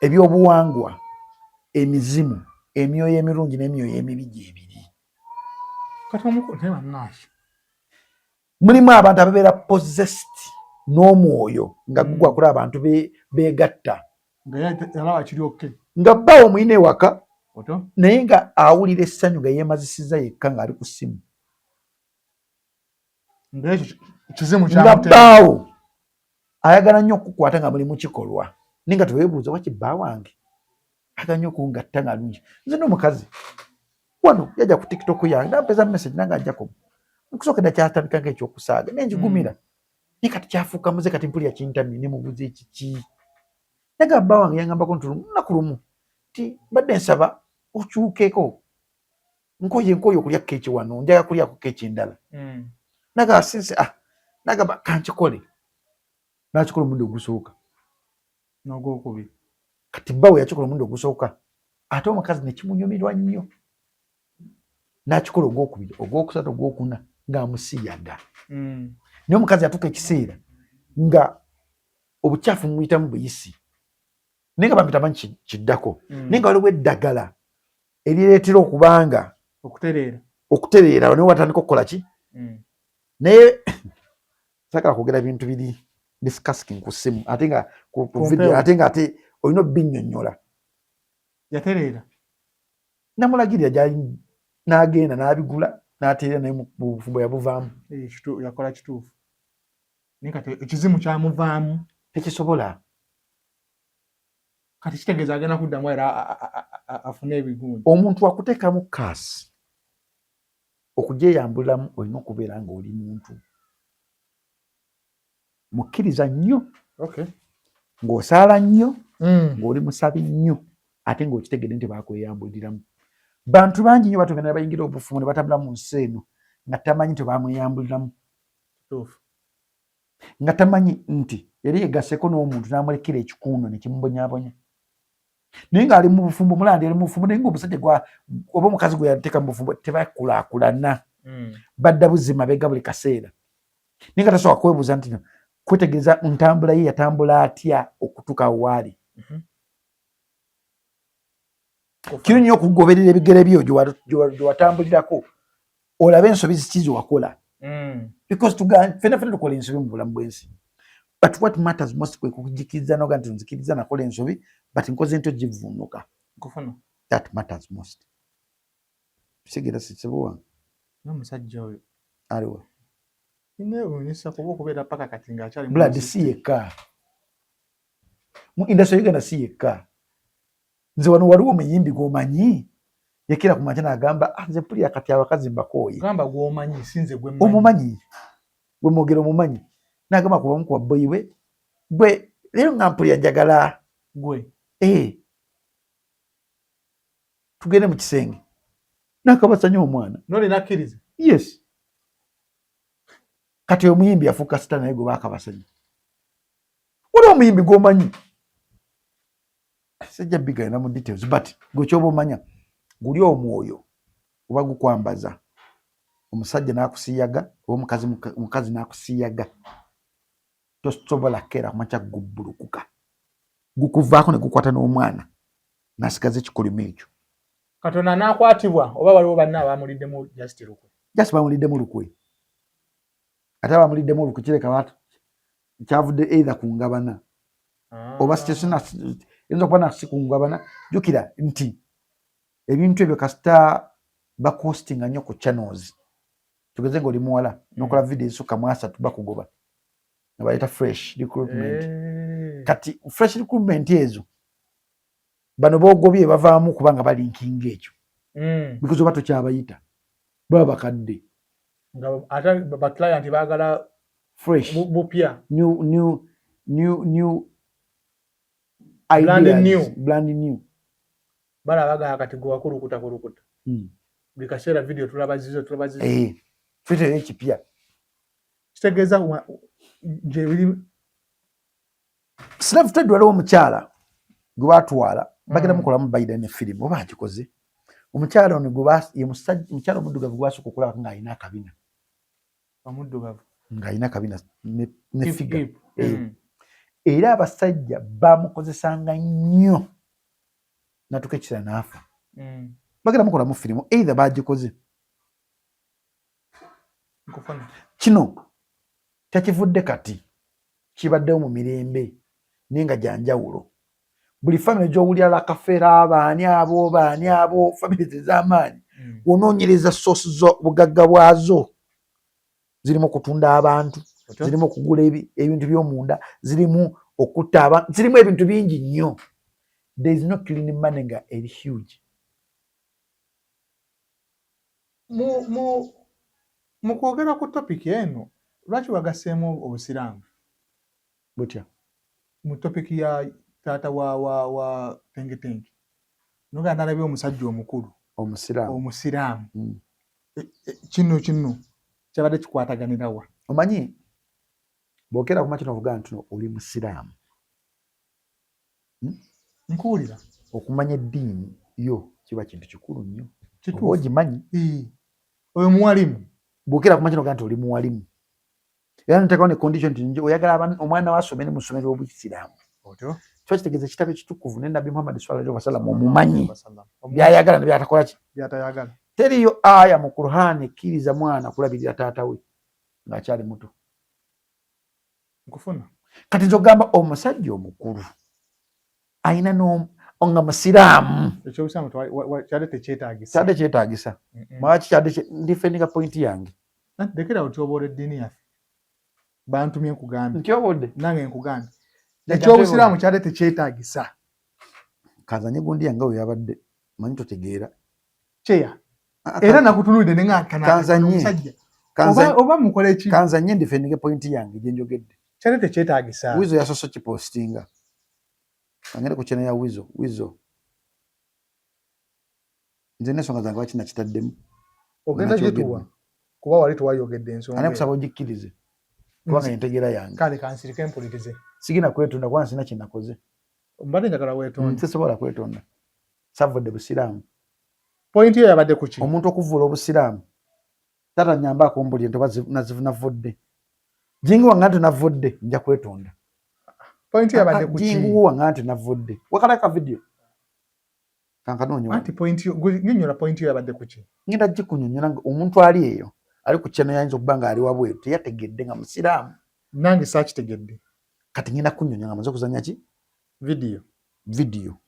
ebyobuwangwa emizimu emyoyo emirungi n'emyoyo emibi gyebiri kati omunaye bannange mulimu abantu ababeera possessed n'omwoyo nga gugwa kuli abantu beegatta nga yalaba kiri okke nga bbaawo muyina ewaka oto naye nga awulira essanyu nga yeemazisiza yekka ng'ali ku ssimu ngaekyo kizimu nga kyamutera bbaawo ayagala nnyo okukukwata nga mulimu kikolwa naye nga teweebuuza waki bba wange ayagala nnyo okungatta nga lungi nze n'omukazi wano yajja ku tiktok yange nampeza message nange ajjako nkusookedda kyatandika ng'ekyokusaaga nenjigumira naye kati kyafuuka muze kati mpulira kintamye ne mubuuza ekiki naga bba wange yangambako nti lunaku lumu ti mbadde nsaba okyukeko nkooye okulya keeki wano njaga kulyako keeki endala naga sinse nagamba kankikole nakikola omulundi ogusooka n'ogwokubiri kati bbawe yakikola omulundi ogusooka ate omukazi nekimunyumirwa nnyo nakikola ogwokubiri ogwokusatu ogwokuna ng'amusiyaga naye omukazi yatuuka ekiseera nga obukyafu muyitamu buyisi naye nga bampita manyi kiddako naye nga waliwo eddagala erireetera okubanga okutereera naye watandika okukola ki naye sagala kwogera bintu biri discussing ku ssimu ate nga ku video ate nga ate olina obinnyonnyola yatereera namulagirira gyali n'agenda n'abigula n'ateera naye mu bufumbo yabuvaamu yakola kituufu naye kati ekizimu kyamuvaamu tekisobola kati kitegeeza agenda kuddamu era afune ebigundi omuntu akuteekamu kaasi okugyeyambulamu olina okubeera ng'oli muntu mukkiriza nnyo ng'osaala nnyo ng'oli musabi nnyo ate ng'okitegedde nti bakweyambuliramu bantu bangi nnyo batugenda ne bayingira obufumu ne batambula mu nsi eno nga tamanyi nti bamweyambuliramu nga tamanyi nti yali yegaseko n'omuntu n'amulekera ekikuuno ne kimubonyaabonya naye ng'ali mu bufumbo mulandi ali mu bufumbo naye ng'omusajja oba omukazi gwe yateeka mu bufumbo tebakulaakulana badda buzima beega buli kaseera naye nga tasobola kwebuuza nti kwetegereza ntambula ye yatambula atya okutuuka waali kiri nnyo okugoberera ebigere byo gye watambulirako olabe ensobi ziki ze wakola because fena tukola ensobi mu bulamu bw'ensi but what matters most kwe kujikiriza noga nti nzikiriza nakola ensobi but nkoze ntyo givuunuka that matters most kisigera sikibuwa n'omusajja oyo aliwa neewuunyisa kuba okubeera paka kati ng'akyali blood si yekka mu industry Uganda si yekka nze wano waliwo omuyimbi gw'omanyi yakira ku makya n'agamba nze mpulira kati abakazi mbakooye gamba gw'omanyi sinze gwe omumanyi gwe mwogera omumanyi n'agamba kuba mukuba boyi we gwe leero nga mpulira njagala gwe tugende mu kisenge n'akabasanya omwana nolina akkiriza yes kati omuyimbi yafuuka sita naye gwe baakabasanya waliwo omuyimbi gw'omanyi sijja bigayina mu details but gwe kyoba omanya guli omwoyo oba gukwambaza omusajja n'akusiyaga oba omukazi n'akusiyaga tosobola keera kumakya gubbulukuka gukuvaako ne gukwata n'omwana n'asigaza ekikolimo ekyo katonda n'akwatibwa oba waliwo banna abamuliddemu just lukwe just bamuliddemu lukwe ate abamuliddemu olukwe kireka kyavudde either ku ngabana oba yinza okuba nasi ku ngabana jjukira nti ebintu ebyo kasita bakostinga nnyo ku channels tugeze ng'oli muwala n'okola video esukka mu 3 bakugoba nga bayita fresh recruitment kati fresh recruitment ezo bano boogobye bavaamu kubanga balinkinga ekyo because oba tokyabayita baba bakadde nga ate ba client baagala fresh bupya new brand new balaba kati gwe wakulukuta buli kaseera video tulabazizo twitera ekipya kitegeeza gye biri slave trade waliwo omukyala gwe baatwala bagenda mukolamu bayida ne firimu oba agikoze omukyala ono omukyala omuddugavu gwasooka okulaba ng'alina akabina omuddugavu ng'alina akabina ne figa era abasajja bamukozesanga nnyo natuka ekisera n'afa bagenda mukolamu firimu either bagikoze kino tekivudde kati kibaddewo mu mirembe naye nga gyanjawulo buli famire gy'owulira lakafeera abaani abo famire ez'amaanyi onoonyereza soosi obugagga bwazo zirimu okutunda abantu zirimu okugula ebintu by'omunda zirimu okutta abantu zirimu ebintu bingi nnyo there is no clean money nga eri huge mu kwogera ku topiki eno lwaki wagaseemu obusiraamu butya mu topiki ya taata wa tengetenge noga nalabye omusajja omukulu omusiraamu kino kyabadde kikwataganira wa omanyi bwokera ku makino ovuga nti oli musiraamu nkuwulira okumanya eddiini yo kiba kintu kikulu nnyo ogimanyi oyo muwalimu bwokera ku makino ovuga nti oli muwalimu era nteekawo ne condition nti oyagala omwana wasome ne mu ssomero w'obusiraamu otyo kiba kitegeeza ekitabo ekitukuvu ne nabbi Muhammad sallallahu alaihi wasallam omumanyi byayagala ne byatakola ki byatayagala teriyo aya mu Qur'an ekkiriza mwana kulabirira taata we ng'akyali muto nkufuna kati nze ogamba omusajja omukulu ayina nga musiraamu ekyobusiraamu kyadde tekyetaagisa kyetaagisa mwaki kyadde ndifendinga pointi yange lekera otyobola eddiini yaffe bantumye nkugambye ntyobodde nange nkugambye ekyobusiraamu kyadde tekyetaagisa kanzanye gundi yange we yabadde manyi totegeera kyeya era nakutunulidde nengamusajja oba mukola eki kanzanye ndifendinga pointi yange gye njogedde kyadde tekyetaagisa wizo yasoso kipostinga angende ku chene ya wizo nze n'ensonga zange lwaki nakitaddemu ogenda gyetuwa kuba wali tuwayogedde ensonga ani kusaba ogikkirize kubanga entegeera yange kale kansirika empulirize sigina kwetonda kubanga sina kye nakoze mbadde njagala weetonda sisobola kwetonda savudde busiraamu pointi yo yabadde ku ki omuntu okuvuula obusiraamu tata nyamba akumbulye nti oba navudde jinguwa nga nti navudde nja kwetonda pointi yabadde ku ki jinguwa nga nti navudde wakalaka video kankanoonyo anti pointi nyonyola pointi yo yabadde ku ki ngenda gikunyonyola nga omuntu ali eyo ali ku channel yayinza okuba nga ali wabweru teyategedde nga musiraamu nange saakitegedde kati ngenda kunyonyola nga maze okuzanya ki video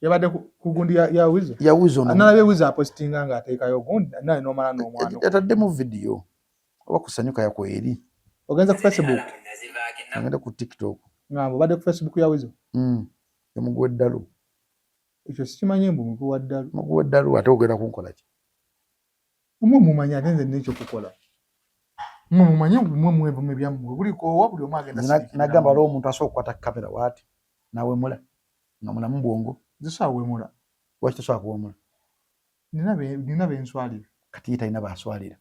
yabadde ku gundi ya wizo ya wizo nalabye wizo apostinga nga ateekayo gundi naye nomala n'omwana yataddemu video oba kusanyuka yako eri ogenza ku Facebook agenda ku TikTok ngamba obadde ku Facebook ya wizo yamuguwa eddalu ekyo sikimanye mbu muguwa ddalu muguwa eddalu ate ogenda kunkola ki umwe mumanyi ate nze n'ekyo kukola mmwe mumanyi mmwe mwevume byammwe buliko owa buli omu agenda nagamba waliwo omuntu asobola okukwata kamera waati nawemula nga mulamu bwongo zisobola wemula lwaki tosobola kuwemula nina benswalira kati ye talina baaswalira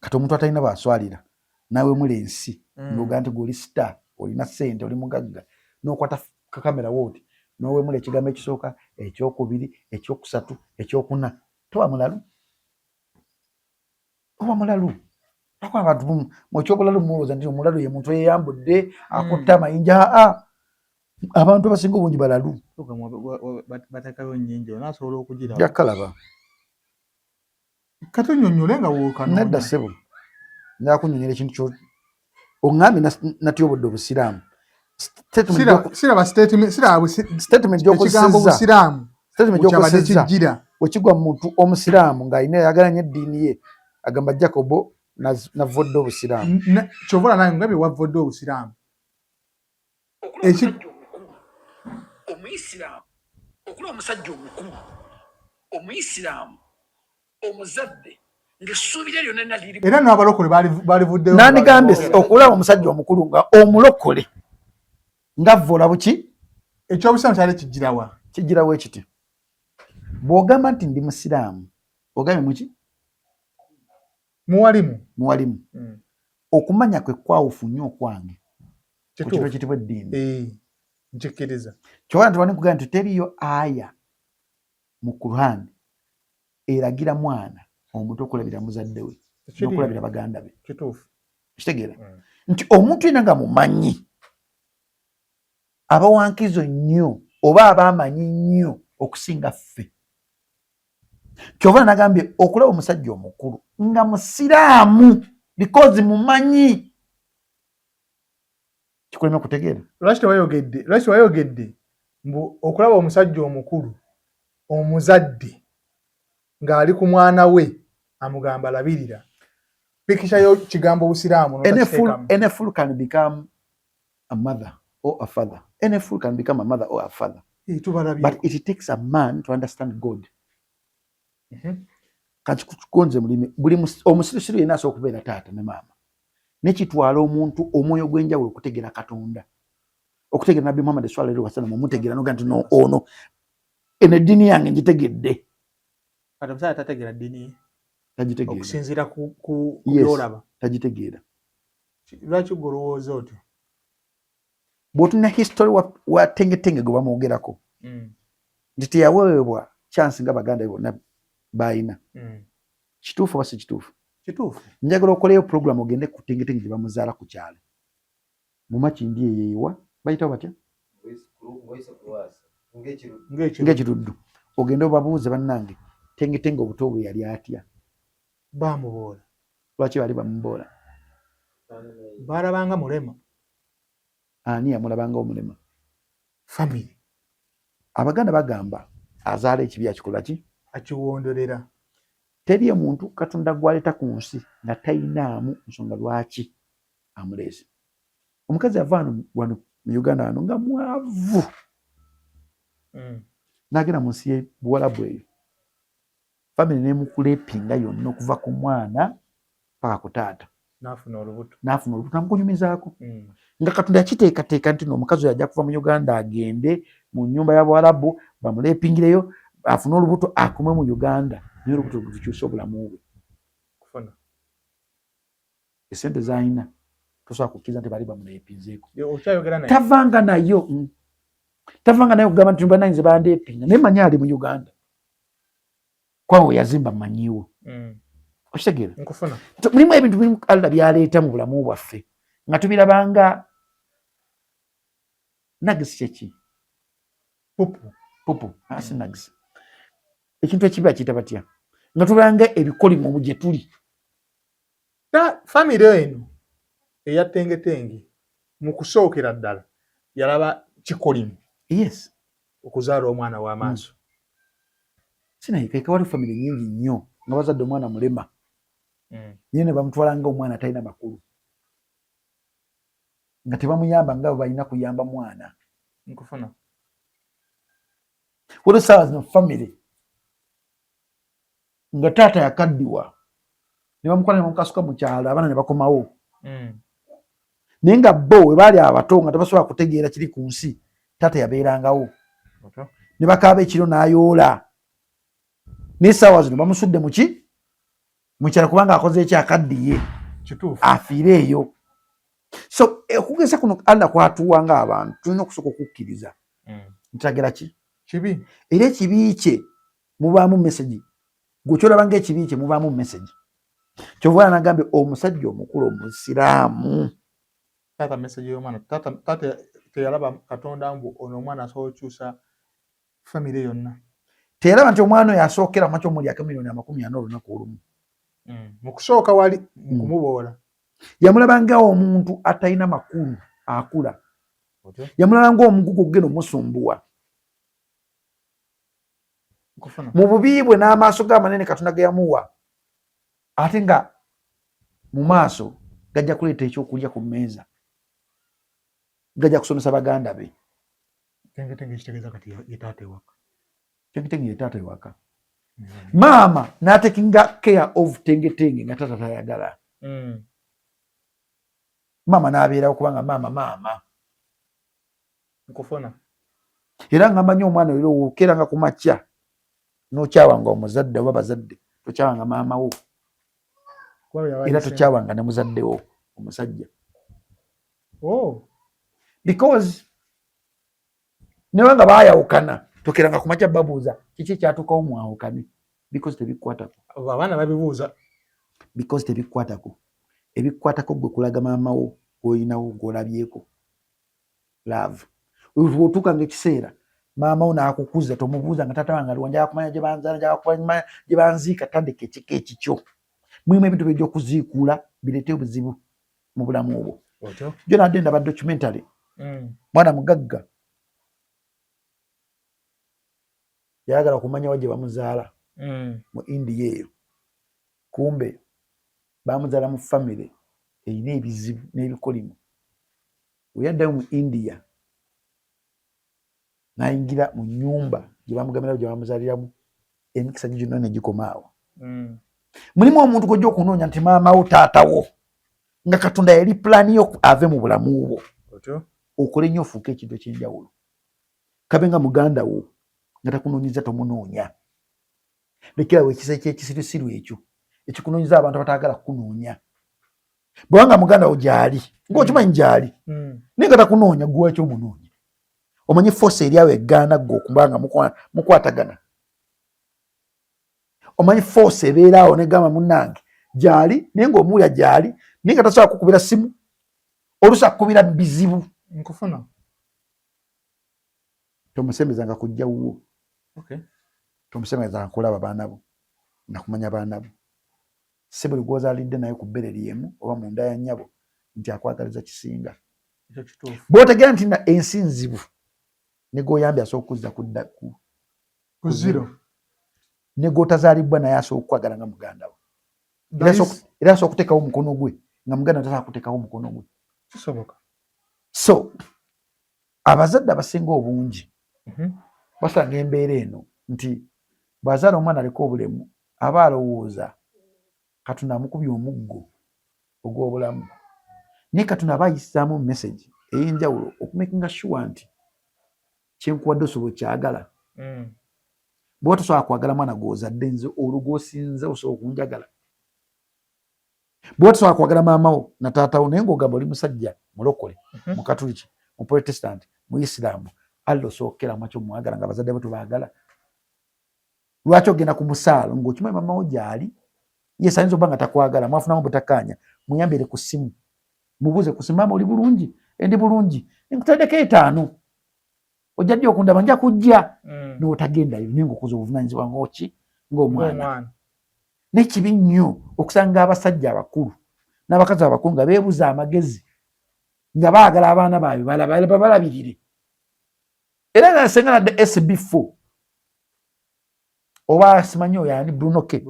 kati omuntu atalina baaswalira nawemula ensi noga nti gweoli star olina ssente oli mugagga nokwata kakamera wooti nowemula ekigambo ekisooka ekyokubiri ekyokusatu ekyokuna toba mulalu oba mulalu ako abantu mukyobulalu mulowooza nti omulalu ye muntu eyeyambudde akutta amayinja abantu abasinga obungi balalu bateekayo nnyingi onaasobola okugira jakalaba kati onyonyole nga wokanoonya nedda ssebo njakunyonyola ekintu oŋŋambye natyobodde obusiraamu siraba statement gyokosiraamu gyokosezza wekigwa muntu omusiraamu ng'alina yagala nnyo eddiini ye agamba Jacobo navodde obusiraamu kyovola nange nga bye wavodde obusiraamu omuyisiraamu okula omusajja omukulu omuyisiraamu omuzadde ng'essuubi lye lyonna liri era n'abalokole balivuddeyo nandigambye okulaba omusajja omukulu nga omulokole nga vvola buki ekyobusiramu kyali kijjirawa kijjirawo ekiti bw'ogamba nti ndi musiraamu ogambye muki muwalimu okumanya kwe kwawufu nnyo okwange ku kintu ekitibwa eddiini nkikkiriza kyobala nti bani kugamba nti teriyo aya mu Qur'an eragira mwana omuntu okulabira muzadde we n'okulabira baganda be kituufu kitegeera nti omuntu yenna nga mumanyi abawankizo nnyo oba abamanyi nnyo okusinga ffe kyova nagambye okulaba omusajja omukulu nga musiraamu because mumanyi kikulema kutegeera lwaki wayogedde mbu okulaba omusajja omukulu omuzadde ng'ali ku mwana we amugamba labirira pikisha yo kigambo busiraamu any fool can become a mother or a father any fool can become a mother or a father but it takes a man to understand God kati kukonze mulimi buli omusirusiru yenna asobola okubeera taata ne maama nekitwala omuntu omwoyo gw'enjawulo okutegeera Katonda okutegeera Nabbi Muhammad sallallahu alaihi wasallam omutegeera noga nti ono eno eddiini yange ngitegedde kati omusajja tategeera ddiini tagitegeera okusinziira ku byolaba tagitegeera lwaki golowooza otyo bw'otulina history wa tengetenge gwe bamwogerako nti teyaweebwa chance nga baganda bonna bayina kituufu oba si kituufu njagala okoleyo program ogende ku tengetenge gye bamuzaala ku kyalo mu makindi eyeewa bayitawo batya ng'ekiruddu ogende obabuuze bannange tengetenge obuto bwe yali atya bamuboola lwaki bali bamuboola balabanga mulema ani yamulabanga omulema family abaganda bagamba azaala ekibi akikola ki akiwondolera teri omuntu Katonda gwaleeta ku nsi nga tayinaamu nsonga lwaki amuleese omukazi yava wano mu Uganda wano nga mwavu n'agenda mu nsi y'Ebuwalabu eyo family nemukulepinga yonna okuva ku mwana paka ku taata n'afuna olubuto namukunyumizaako nga Katonda yakiteekateeka nti n'omukazi oyo ajja kuva mu Uganda agende mu nnyumba y'Abawalabu bamulepingireyo afune olubuto akume mu Uganda naye olubuto lukyusa obulamu bwe kufuna esente z'alina tosobola kukkiriza nti bali bamulepinzeeko okyayogera naye tavanga nayo kugamba nti bananyize bandepinga naye manyi ali mu Uganda kwawe yazimba manyiwo okitegeera nkufuna mulimu ebintu birimu Allah byaleeta mu bulamu bwaffe nga tubirabanga nagisi kyeki pupu asi nagisi ekintu ekibi akiyita batya nga tubiranga ebikolimo mu gye tuli family eno eya tengetenge mu kusookera ddala yalaba kikolimo yes okuzaala omwana w'amaaso sinayikaika wali family nyingi nnyo nga bazadde omwana mulema naye ne bamutwalanga omwana talina makulu nga tebamuyamba nga balina kuyamba mwana nkufuna waliwo saawa zino family nga taata yakaddiwa ne bamukwana ne bamukasuka mu kyalo abaana ne bakomawo naye nga bo we baali abato nga tebasobola kutegeera kiri ku nsi taata yabeerangawo ne bakaaba ekiro n'ayoola naye saawa zino bamusudde muki mukyalo kubanga akoze ekyakaddiye afiire eyo so okugeza kuno Allah kwatuwa nga abantu tulina okusooka okukkiriza ntagera ki kibi era ekibi kye mubaamu message gwe kyolaba ng'ekibi kye mubaamu message kyova nagambye omusajja omukulu omusiraamu taata message y'omwana taata teyalaba Katonda mbu ono omwana asobola okukyusa family yonna teyalaba nti omwana oyo asookera mu ky'omulyako $40,000 olunaku olumu mu kusooka wali kumuboola yamulaba nga omuntu atalina makulu akula yamulaba nga omugugu ogenda omusumbuwa mu bubi bwe n'amaaso g'amanene Katonda ge yamuwa ate nga mu maaso gajja kuleeta ekyokulya ku mmeeza gajja kusomesa baganda be tengetenge kitegeeza kati ye taata ewaka Tengetenge ye taata ewaka. Maama n'atakinga care of tengetenge nga taata tayagala. Maama n'abeerawo kubanga maama. Nkufuna. Era nga mmanyi omwana oyo wokeranga ku makya n'okyawanga omuzadde oba bazadde tokyawanga maama wo era tokyawanga ne muzaddewo omusajja. Because newe nga baayawukana tokeranga ku makya babuuza kiki ekyatuukawo mwawukane because tebikwatako. Abaana babibuuza. Because tebikwatako. Ebikwatako gwe kulaga maama wo gw'olinawo gw'olabyeko. Love. Otuuka ng'ekiseera maama wo n'akukuza tomubuuza nga taata wange aliwa njagala kumanya gye banzaala njagala kumanya gye banziika tandika ekika ekikyo. Mulimu ebintu by'ojja okuziikuula bireete obuzibu mu bulamu obwo. Jo nadde ndaba documentary. Mwana mugagga yayagala kumanya wa gye bamuzaala mu India eyo. Kumbe bamuzaala mu famire erina ebizibu n'ebikolimo. We yaddayo mu India n'ayingira mu nnyumba gye bamugamirawo gye bamuzaaliramu emikisa gyonna ne gikoma awo. Mulimu omuntu gw'ojja okunoonya nti maama wo taatawo nga Katonda yali pulaani yo ave mu bulamu bwo. Okole nnyo ofuuke ekintu eky'enjawulo. Kabe nga muganda wo nga takunoonyeza tomunoonya. Lekerawo ekisa ky'ekisirusiru ekyo ekikunoonyeza abantu abataagala kukunoonya. Bw'obanga muganda wo gy'ali ng'okimanyi gy'ali naye nga takunoonya gwe lwaki omunoonya. Omanyi force eri awo egaana ggwe okubanga mukwatagana. Omanyi force ebeera awo negamba munnange gy'ali naye ng'omuwulira gy'ali naye nga tasobola kukubira simu oluusi akukubira bizibu. Nkufuna. Tomusembezanga kujja wuwo. Tomusembezanga kulaba baana bo nakumanya baana bo. Si buli gw'ozaalidde naye ku bbere lyemu oba mu nda ya nnyabo nti akwagaliza kisinga. Bw'otegeera nti ensi nzibu ne gw'oyambye asobola okuzza kudda ku zero. Ne gw'otazaalibwa naye asobola okukwagala nga muganda wo. Era asobola okuteekawo omukono gwe nga muganda tasobola kuteekawo omukono gwe. Kisoboka. So abazadde abasinga obungi basanga embeera eno nti bw'azaala omwana aliko obulemu aba alowooza Katonda amukubye omuggo ogw'obulamu. Naye Katonda aba ayisaamu message ey'enjawulo okumakinga sure nti kyenkuwadde osobola kyagala. Bw'oba tosobola kwagala mwana gw'ozadde nze olwo gw'osinze osobola okunjagala. Bw'oba tosobola kwagala maama wo na taata wo naye ng'ogamba oli musajja mulokole mu Katuliki mu Protestant mu Isiraamu Allah osookera mwakyo mwagala nga bazadde bo tubaagala. Lwaki ogenda ku musaalo ng'okimanyi maama wo gy'ali yes ayinza obba nga takwagala mwafunamu butakkaanya muyambire ku ssimu mubuuze ku ssimu maama oli bulungi ndi bulungi nkutaddeko 5 ojja ddi okundaba nja kujja n'otagendayo naye ng'okoze obuvunaanyizibwa ng'oki ng'omwana. N'ekibi nnyo okusanga abasajja abakulu n'abakazi abakulu nga beebuza amagezi nga baagala abaana baabwe balabirire. Era nga senga nadde SB4 oba simanyi oyo ani Brunoke.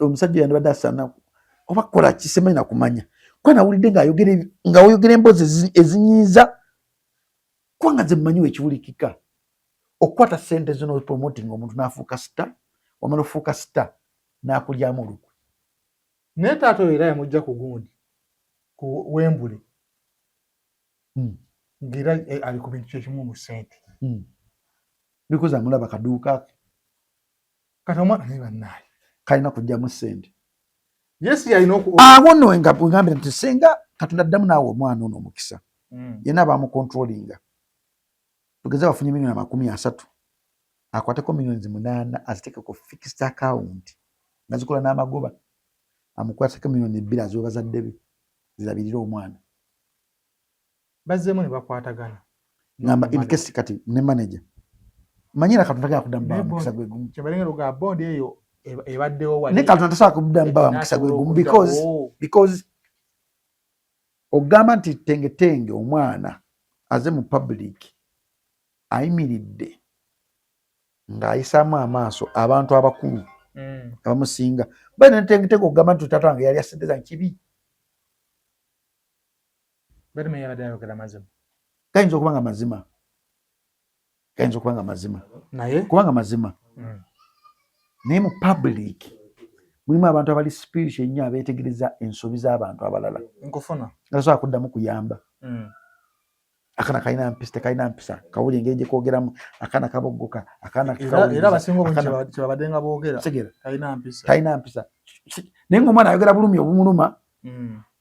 Omusajja yandibadde asaana oba kola kisemanyi nakumanya kuba nawulidde ng'oyogera emboozi ezinyiiza kubanga nze mmanyiwo ekiwulikika okukwata ssente zo n'opromoting omuntu n'afuuka sita wamala ofuuka sita n'akulyamu olukwe. Naye taata oyo era yamujja ku gundi ku Wembule ng'era ali ku bintu kyekimu mu ssente. Because amulaba kaduuka ke kati omwana naye bannaaye kalina kujjamu ssente. Yes yalina abo nno ngambira nti senga Katonda addamu naawe omwana ono omukisa yenna abaamukontrolinga tugeze bafunye $30,000 akwateko $8,000,000 aziteeke ku fixed account nga zikola n'amagoba amukwateko $2,000,000 aziwe bazadde be zirabirire omwana. Bazzeemu ne bakwatagana ngamba in case kati ne manager manyira Katonda gana kuddamu baba mukisa gwe gumu kyebalengero ga bondi eyo ebaddewo wali ne Katonda tasobola kuddamu baba mukisa gwe gumu because ogamba nti tengetenge omwana aze mu public ayimiridde ng'ayisaamu amaaso abantu abakulu abamusinga bane tengetenge ogamba nti taata wange yali asente zange kibi bali me yabadde ayogera mazima gayinza okuba nga mazima kayinza okubanga mazima naye kubanga mazima naye mu public mulimu abantu abali spiritual ennyo abeetegereza ensobi z'abantu abalala nkufuna tasobola kuddamu kuyamba. Akaana kalina mpisa tekalina mpisa kawuli engeri gye koogeramu akaana kaboggoka akaana era abasinga obungi kyebabadde nga boogera talina mpisa talina mpisa naye ng'omwana ayogera bulumi obumuluma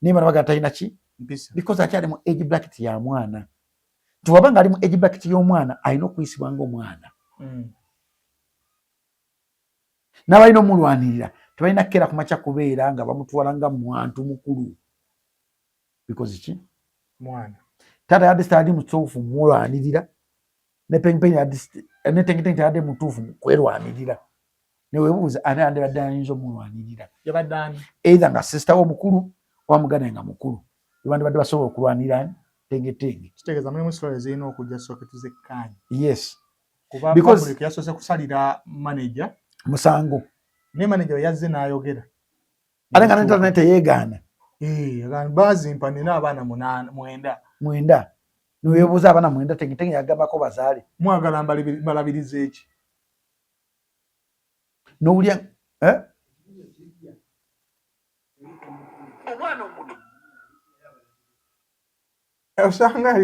naye bano bagamba talina ki mpisa because akyali mu age bracket ya mwana tiwaba nga ali mu age bracket y'omwana alina okuyisibwa ng'omwana n'abalina omulwanirira tebalina kkeera ku makya kubeera nga bamutwala nga mwantu mukulu because ki mwana taata yadde sitali mutuufu mulwanirira ne pengipeni ne tengitenge teyadde mutuufu kwerwanirira newebuuza ani yadde badde ayinza omulwanirira yabadde ani either nga sisita we omukulu oba muganda nga mukulu ebandi badde basobola okulwanira tengetenge kitegeeza mulimu sitole zirina okujja soketi zekkaanya yes kuba Because- public yasoose kusalira manager musango ne manager we yazze n'ayogera ate nga nentana naye teyeegaana bazimpa nina abaana 9 mwenda newebuuza abaana mwenda tengitenge yagambako bazaale mwagala mbalabiriza eki n'owulya omwana omuto osanga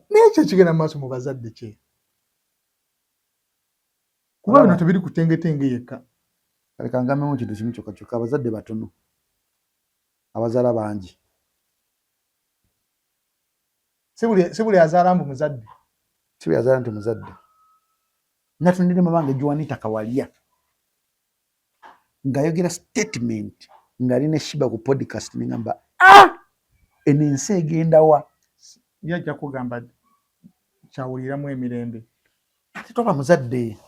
nekyo kigenda mumaaso mu bazadde kye kuba bino tebiri kutengetenge yekka kaleka ngambemu kintu kimu kyokka kyokka abazadde batono abazaala bangi si buli azaala mbu muzadde si byazaala nti muzadde natundire mamange Juanita Kawalya ng'ayogera statement ng'alina eshiba ku podcast neŋŋamba eno ensi egenda wa yajja kugamba kyawuliramu emirembe ate toba muzadde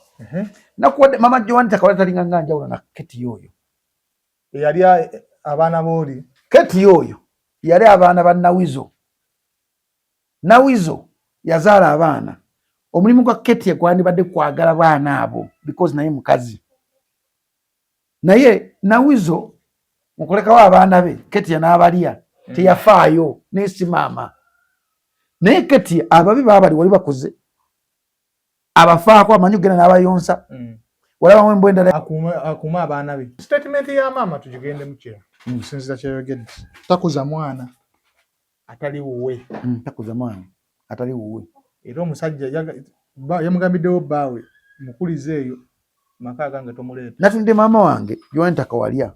nakuwadde mama Juanita Kawalya talinga nga njawulo na Keti oyo eyali abaana booli Keti oyo yali abaana ba Nawizo yazaala abaana omulimu gwa Keti gwandibadde kwagala baana abo because naye mukazi naye Nawizo mukulekawo abaana be Keti n'abalya teyafaayo nesi maama naye Keti ababi baabali wali bakuze abafaako amanyi gena n'abayonsa walabamu embwa endala akuuma abaana be statement ya maama tugigende mukira okusinziira kyeyogedde takuza mwana atali wuwe takuza mwana atali wuwe era omusajja yamugambiddewo bbaawe mukulize eyo maka gange tomuleeta natundde maama wange Juanita Kawalya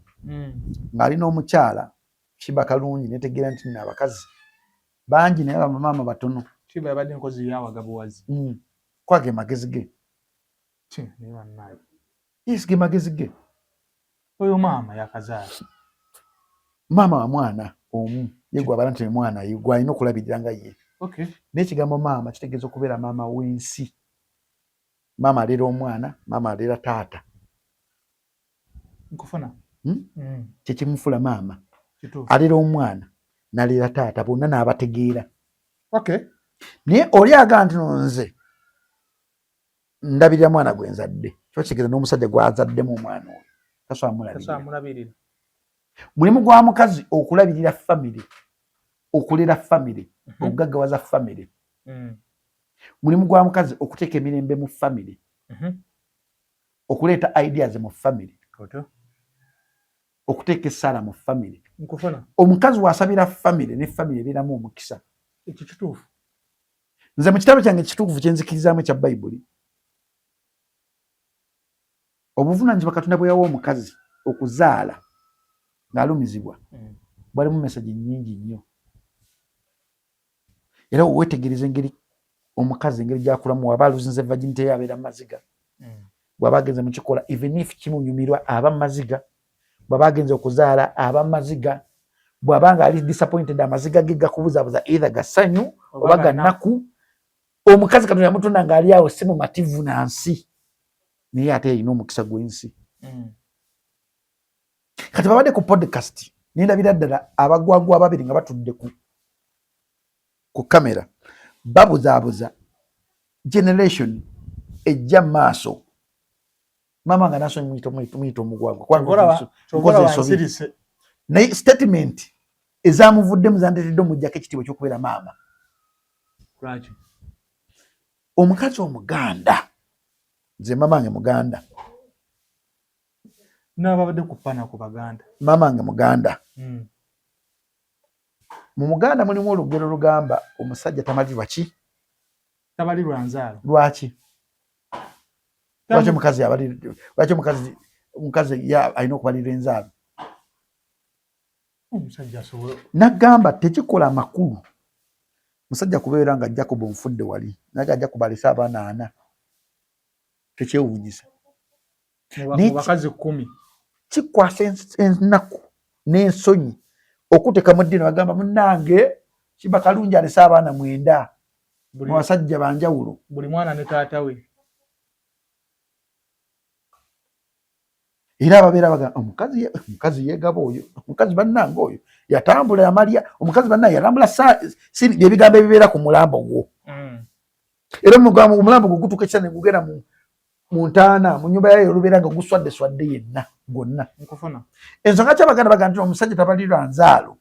ng'alina omukyala Shiba Kalungi netegeera nti nina abakazi bangi naye bamaama batono Shiba yabadde nkozi yawagabuwazi kwage magezi ge naye bannaye yes ge magezi ge oyo maama yakazaala maama wa mwana omu ye gwabala nti mwana ye gwalina okulabirira nga ye n'ekigambo maama kitegeeza okubeera maama w'ensi maama aleera omwana maama aleera taata nkufuna kyekimufula maama aleera omwana naleera taata bonna n'abategeera naye oli agaa nti nonze ndabirira mwana gwe nzadde kyo kitegeeza n'omusajja gwazaddemu omwana oyo tasobola mulabirira mulimu gwa mukazi okulabirira famire okulera famire okugaggawaza famire mulimu gwa mukazi okuteeka emirembe mu famire okuleeta ideas mu famire okuteeka essaala mu famire omukazi wasabira famire ne famire ebeeramu omukisa ekyo kituufu nze mu kitabo kyange ekituufu kyenzikirizamu ekya bayibuli obuvunaanyizibwa Katonda bwe yawa omukazi okuzaala ng'alumizibwa bwalimu mesaji nnyingi nnyo era weetegereza engeri omukazi engeri gyakulamu waba aluzinze virginity ye abeera maziga bw'aba agenze mu kikola even if kimunyumirwa aba maziga bw'aba agenze okuzaala aba maziga bw'aba nga ali disappointed amaziga ge gakubuzaabuza either gasanyu oba gannaku omukazi Katonda yamutonda ng'ali awo si mumativu na nsi naye ate yalina omukisa gw'ensi kati babadde ku podcast nindabira ddala abagwagwa ababiri nga batudde ku kamera babuzaabuza generation ejja maaso maama nga naso muyita omugwagwa naye statement ezamuvuddemu zandeetedde omujjako ekitiibwa ky'okubeera maama Lwaki? Omukazi Omuganda, nze mama wange Muganda, N'ababadde ku pana ku Baganda. mama wange Muganda. Mu Muganda mulimu olugero lugamba omusajja tamalirwa ki? Tabalirwa nzaalo. Lwaki? Lwaki omukazi omukazi alina okubalirwa enzaalo? Omusajja asobola. Nagamba tekikola makulu. Musajja kubeera nga Jacob omufudde wali naye ajja kubalisa abaana 4. Tekyewuunyisa. Mu bakazi 10. Kikwasa ennaku n'ensonyi okuteka mu ddiino bagamba munnange kiba kalungi alese abaana 9 mu basajja banjawulo. Buli mwana ne taata we. Era ababeera bagamba omukazi yeegaba oyo, omukazi bannange oyo yatambula yamalya, omukazi bannange yalambula ebigambo ebibeera ku mulambo gwo. Era omulambo gwo gutuuka ekisa ne gugenda mu ntaana mu nnyumba yayo olubeera nga guswadde yenna gwonna. Ensonga ki Abaganda bagamba nti omusajja tabalirwa nzaalo?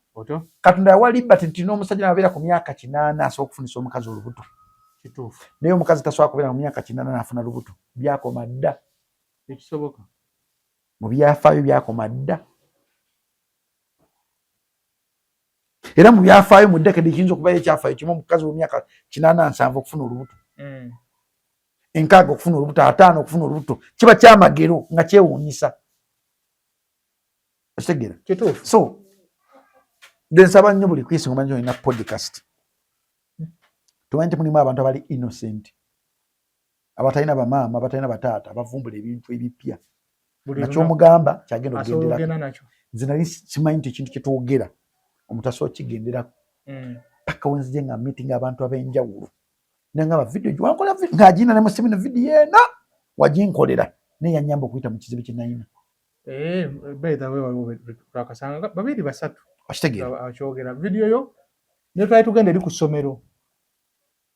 Katonda yawa liberty nti n'omusajja n'abeera ku myaka 8 asobola okufunisa omukazi olubuto. Kituufu. Naye omukazi tasobola kubeera mu myaka 8 n'afuna lubuto. Byakoma dda. Ekisoboka. Mu byafaayo byakoma dda. Era mu byafaayo mu ddekedi kiyinza okubayo ekyafaayo kimu omukazi w'emyaka 87 okufuna olubuto. 6 okufuna olubuto, 5 okufuna olubuto. Kiba kyamagero nga kyewuunyisa. Okitegera? Kituufu. So nsaba nnyo buli kwisi omanyi olina podcast. Tumanyi nti mulimu abantu abali innocent, abatalina bamaama, abatalina bataata, abavumbula ebintu ebipya. Nakyo omugamba kyagenda okugenderako. Nze nali simanyi nti ekintu kye twogera omuntu asobola kigenderako. Paka wenzije nga meeting abantu ab'enjawulo. Nengaba video gyankola ng'agina ne musimina video ena waginkolera naye yannyamba okuyita mu kizibu kye nalina. By the way twakasanga 2 3. Okitegeera? Akyogera video yo ne twali tugenda eri ku ssomero.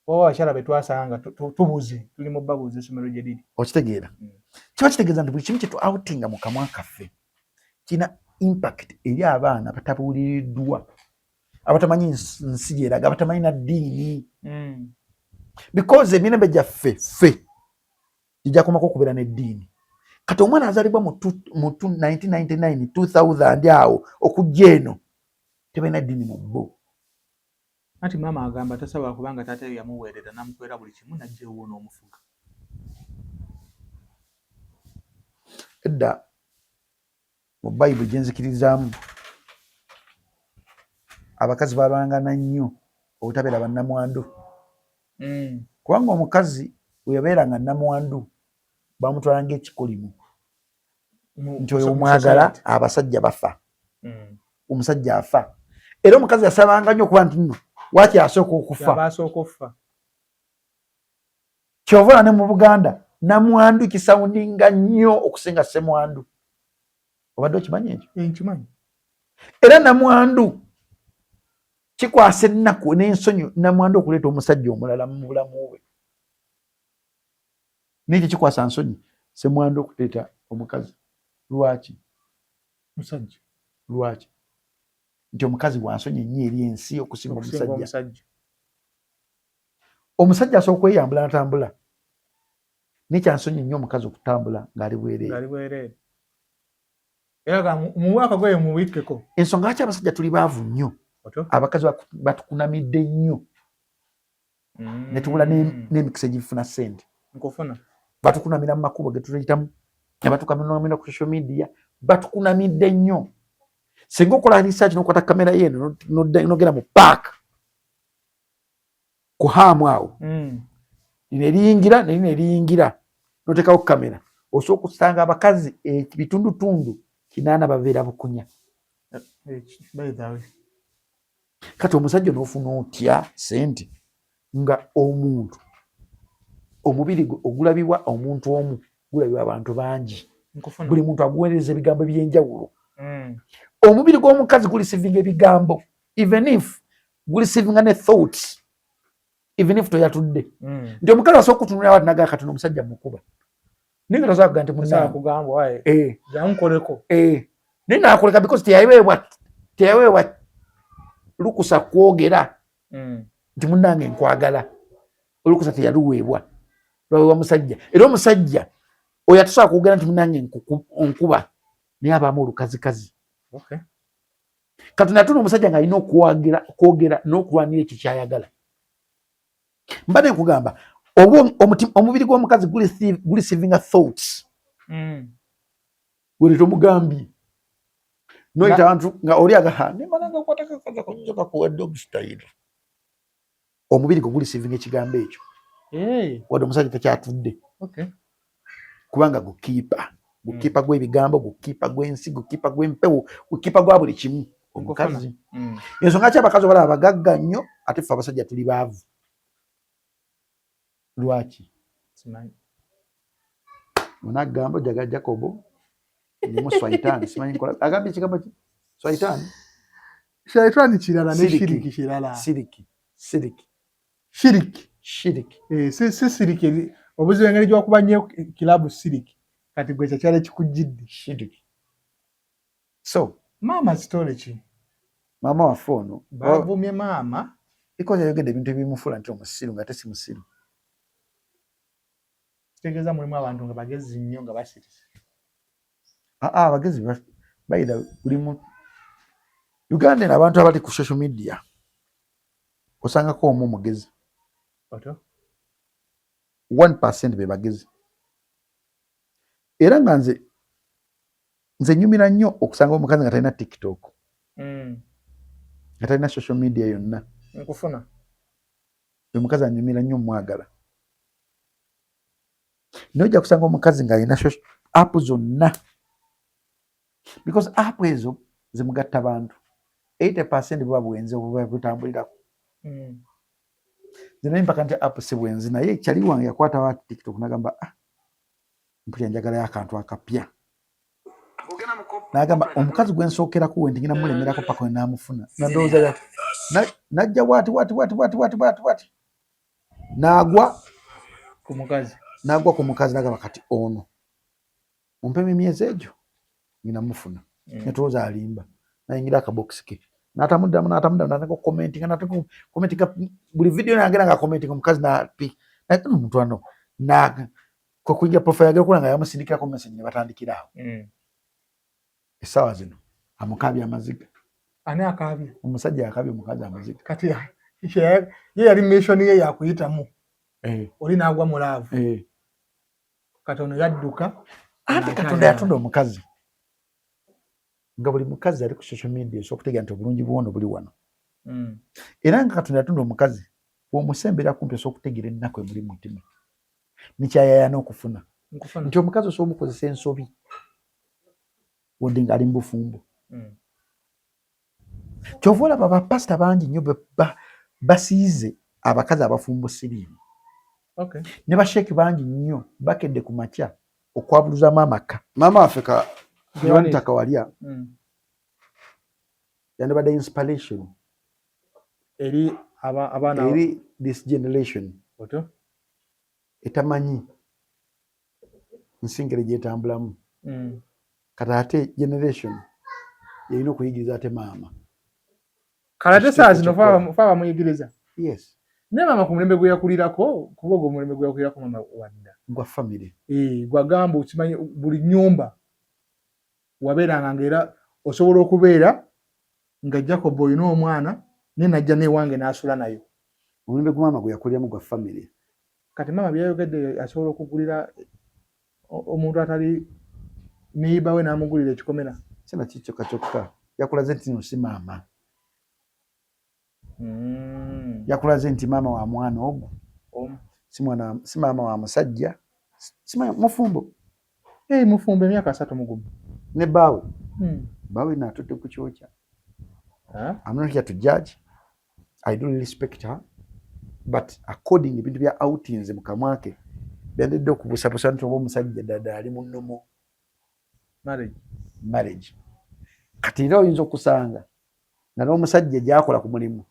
Abakyala be twasanga tubuze tuli mu babuze essomero gye liri. Okitegeera? Kiba kitegeeza nti buli kimu kye tu outinga mu kamwa kaffe kina impact eri abaana batabuuliriddwa, abatamanyi nsi gyeraga, abatamanyi na ddiini. Because emirembe gyaffe ffe gijja kumako okubeera n'eddiini. Kati omwana azaalibwa mu 1999 2000 awo okujja eno tebalina ddiini mu bbo. Anti maama agamba tasobola kubanga taata ye yamuweerera namukwera buli kimu najja ewo n'omufuga. Edda mu Bayibuli gye nzikirizaamu abakazi balwangana nnyo obutabeera bannamwandu. Kubanga omukazi bwe yabeeranga nnamwandu bamutwalanga ekikolimu nti oyo omwagala abasajja bafa, omusajja afa. Era omukazi yasabanga nnyo okuba nti nno waaki asooka okufa. Kyova ne mu Buganda namwandu kisawundinga nnyo okusinga ssemwandu. Obadde okimanyi ekyo? Nkimanyi. Era namwandu kikwasa ennaku n'ensonyi namwandu okuleeta omusajja omulala mu bulamu bwe. Naye kikwasa nsonyi ssemwandu okuleeta omukazi. Lwaki? Musajja. Lwaki? Nti omukazi wa nsonyi nnyo eri ensi okusinga omusajja. Omusajja asobola okweyambula natambula. Nekyansonyi nnyo omukazi okutambula ng'ali bwereere. Era mu mwaka gwe mubikkeko. Ensonga lwaki abasajja tuli baavu nnyo? Abakazi batukunamidde nnyo. Ne tubula n'emikisa egifuna ssente. Nkufuna. Batukunamira mu makubo ge tuyitamu. Ne batukunamira ku social media. Batukunamidde nnyo. Singa okola research n'okwata kamera yeeno n'ogenda mu park kuhaamu awo. Neriyingira n'oteekawo kamera. Osobola okusanga abakazi ebitundutundu 8 babeera bukunya. Kati omusajja n'ofuna otya ssente nga omuntu omubiri ogulabibwa omuntu omu gulabibwa abantu bangi. Buli muntu aguweereza ebigambo by'enjawulo. Omubiri gw'omukazi gulisivinga ebigambo even if gulisivinga ne thoughts even if toyatudde. Nti omukazi asobola okutunulira wati nagaa kati n'omusajja mukuba. Ninga tosobola kugaa nti munakugamba jankoleko. Naye naakoleka because teyaweebwa lukusa kwogera nti munnange nkwagala. olukusa teyaluweebwa lwaweebwa musajja era omusajja oyo atusobola kwogera nti munange onkuba naye abaamu olukazikazi. Katonda yatuna omusajja ng'alina okwogera n'okulwanira ekyo kyayagala. Mbadde nkugamba omubiri gw'omukazi guli receiving thoughts gwe tomugambye noyita abantu nga oli nemananga kwataka kaza kunjoka kuwa dog style omubiri gwe guli receiving ekigambo ekyo wadde omusajja takyatudde kubanga gukiipa gw'ebigambo gukiipa gw'ensi gukiipa gw'empewo gukiipa gwa buli kimu omukazi. Ensonga ki abakazi obalaba bagagga nnyo ate ffe abasajja tuli baavu? Lwaki? Munagamba jaga Jacobo nimu Swaitani simanyi nkola agambye ekigambo ki? Swaitani? Shaitani kirala ne shiriki kirala. Shiriki. Si siriki obuzibu engeri gy'okuba nnyo kilabu siriki kati gwe kyakyala ekikujjidde shiriki. So maama story ki? Maama waffe ono bavumye maama because yayogedde ebintu ebimufuula nti omusiru nga tesi musiru. Kitegeeza mulimu abantu nga bagezi nnyo nga basirise. Abagezi bayira buli muntu. Uganda eno abantu abali ku social media osangako omu omugezi. 1% be bagezi. Era nga nze nyumira nnyo okusanga omukazi nga talina TikTok. Nga talina social media yonna. Nkufuna. Omukazi anyumira nnyo mwagala. Nojja kusanga omukazi nga alina app zonna. Because app ezo zimugatta bantu. 80% buba bwenzi obuba butambulirako. Zinaye mpaka nti app si bwenzi naye kyali wange yakwata wa TikTok nagamba mpulira njagala y'akantu akapya. Nagamba omukazi gwe nsookerako we ndigina mulemerako paka we naamufuna. Nadowooza najja wati. Naagwa ku mukazi nagamba kati ono mumpemu emyezi egyo ngina mufuna. Netowooza alimba nayingira akabokisi ke. Natamuddamu natandika commentinga buli video nagenda nga commentinga omukazi napi naye omuntu ano kwekujja profile yagera okulanga yamusindikirako message ne batandikira awo. Essaawa zino amukabya amaziga. Ani akabya? Omusajja yakabya omukazi amaziga. Kati ye yali mission ye yakuyitamu. Oli naagwa mu laavu. Kati ono yadduka. Ate Katonda yatunda omukazi nga buli mukazi ali ku social media so okutegeera nti obulungi bwono buli wano. Era nga Katonda yatunda omukazi bw'omusembera kumpi so okutegeera ennaku emuli mu mutima nikyayayana okufuna nti omukazi osobola omukozesa ensobi wadde nga ali mu bufumbo. Kyova olaba bapasita bangi nnyo basiize abakazi abafumbo siriimu. Ne basheeki bangi nnyo bakedde ku makya okwabuluzaamu amaka. Maama waffe Mutaka Walya yandibadde inspiration eri abaana eri this generation etamanyi nsingere gyetambulamu. Kati ate generation yalina okuyigiriza ate maama. Kalate saa zino fa bamuyigiriza. Yes. Ne maama ku mulembe gwe yakulirako kuba ogwo omulembe gwe yakulirako maama wadda. Gwa family. Gwagamba okimanyi buli nnyumba wabeeranga ng'era osobola okubeera nga Jacob olina omwana ne najja n'ewange n'asula nayo. Omulembe gwa maama gwe yakuliramu gwa family. Kati maama byayogedde asobola okugulira omuntu atali neyiba we n'amugulira ekikomera. Sina kyokka yakulaze nti no si maama. Yakulaze nti maama wa mwana ogwo si maama wa musajja si mufumbo. Mufumbo emyaka 3 mugumu. Ne baawe baawe n'atudde ku kyokya. I'm not here to judge. I do respect her. But according ebintu bya outings mu kamwake byandedde okubusabusa nti oba omusajja ddala ali mu nnomo marriage. Kati era oyinza okusanga nga n'omusajja gy'akola ku mulimu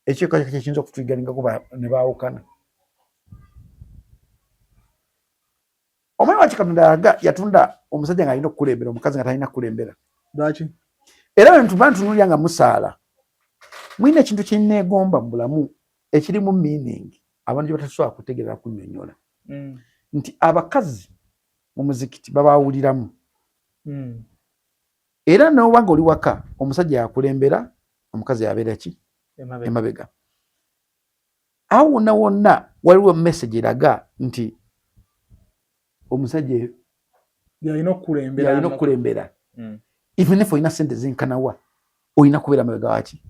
ekyo kiyinza okutuyigalingako ne baawukana. Omanyi lwaki Katonda yatunda omusajja ng'alina okukulembera omukazi nga talina kukulembera? Lwaki? Era bwe ntunuulira nga musaala mulina ekintu kye nneegomba mu bulamu ekirimu meaning abantu gye batasobola kutegeera kunnyonnyola nti abakazi mu muzikiti babaawuliramu era n'oba nga oli waka omusajja yakulembera omukazi yabeera ki emabega awo wonna wonna waliwo message eraga nti omusajja yalina okukulembera even if olina sente zenkanawa olina kubeera mabega waki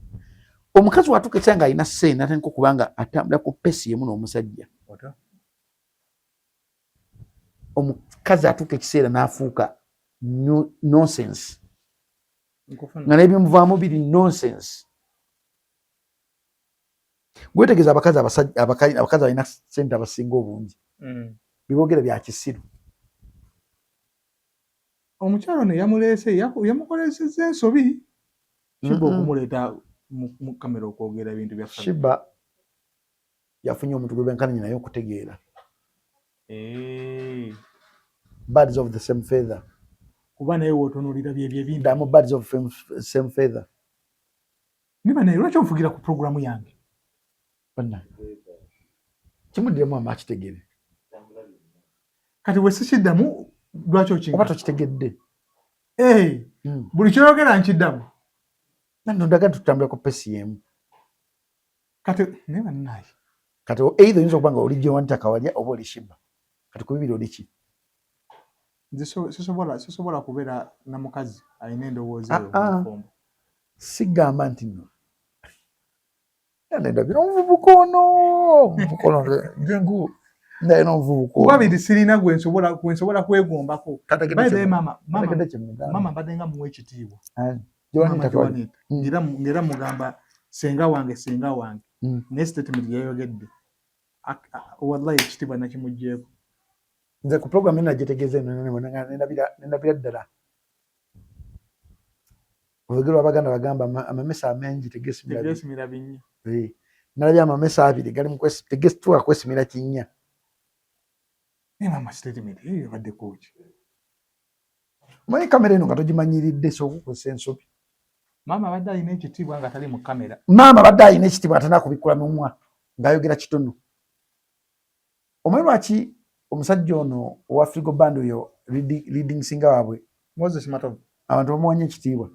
omukazi watuuka ekyanga nga alina sente atandika okubanga atambula ku pesi yemu n'omusajja omukazi atuuka ekiseera n'afuuka nonsense nga n'ebimuvaamu biri nonsense gwetegeeza abakazi balina sente abasinga obungi bibogera bya kisiru omukyalo ne yamuleese yamukolesezza ensobi Shiba okumuleeta mu kamera okwogera ebintu bya Shiba yafunye omuntu gwe benkana naye okutegeera birds of the same feather kuba naye wootunuulira byebyo ebintu ndamu birds of same feather niba naye lwaki onfugira ku programu yange bonna kimuddiramu ama akitegere kati bwe sikiddamu lwaki okinga oba tokitegedde buli kyoyogera nkiddamu nanondaga tutambula ku pesi yemu kati naye bannaye kati either oyinza okuba nga oli gyewantaka walya oba oli Shiba kati ku bibiri oli ki sisobola kubeera na mukazi alina endowooza eyo sigamba nti no ndabira omuvubuka ono jengu ndayina omuvubuka kuba biri sirina gwe nsobola kwegombako mama mbadde nga muwa ekitiibwa ngera mugamba senga wange naye statement yayogedde wallahi ekitiibwa nakimugjeeko nze ku program ena gyetegeeza nenabira ddala olugero abaganda bagamba amamesa amengi tegesimira binnya nalabye amamesa abiri gali tegesituka kwesimira kinnya mama statement eyo yabadde koki manyi kamera eno nga togimanyiridde sokukozesa ensobi maama abadde alina ekitiibwa nga tali mu kamera maama abadde alina ekitiibwa atanaa kubikula mumwa ng'ayogera kitono omanyi lwaki omusajja ono owa Frigo Band oyo leading singer waabwe Moses Matovu abantu bamuwanya ekitiibwa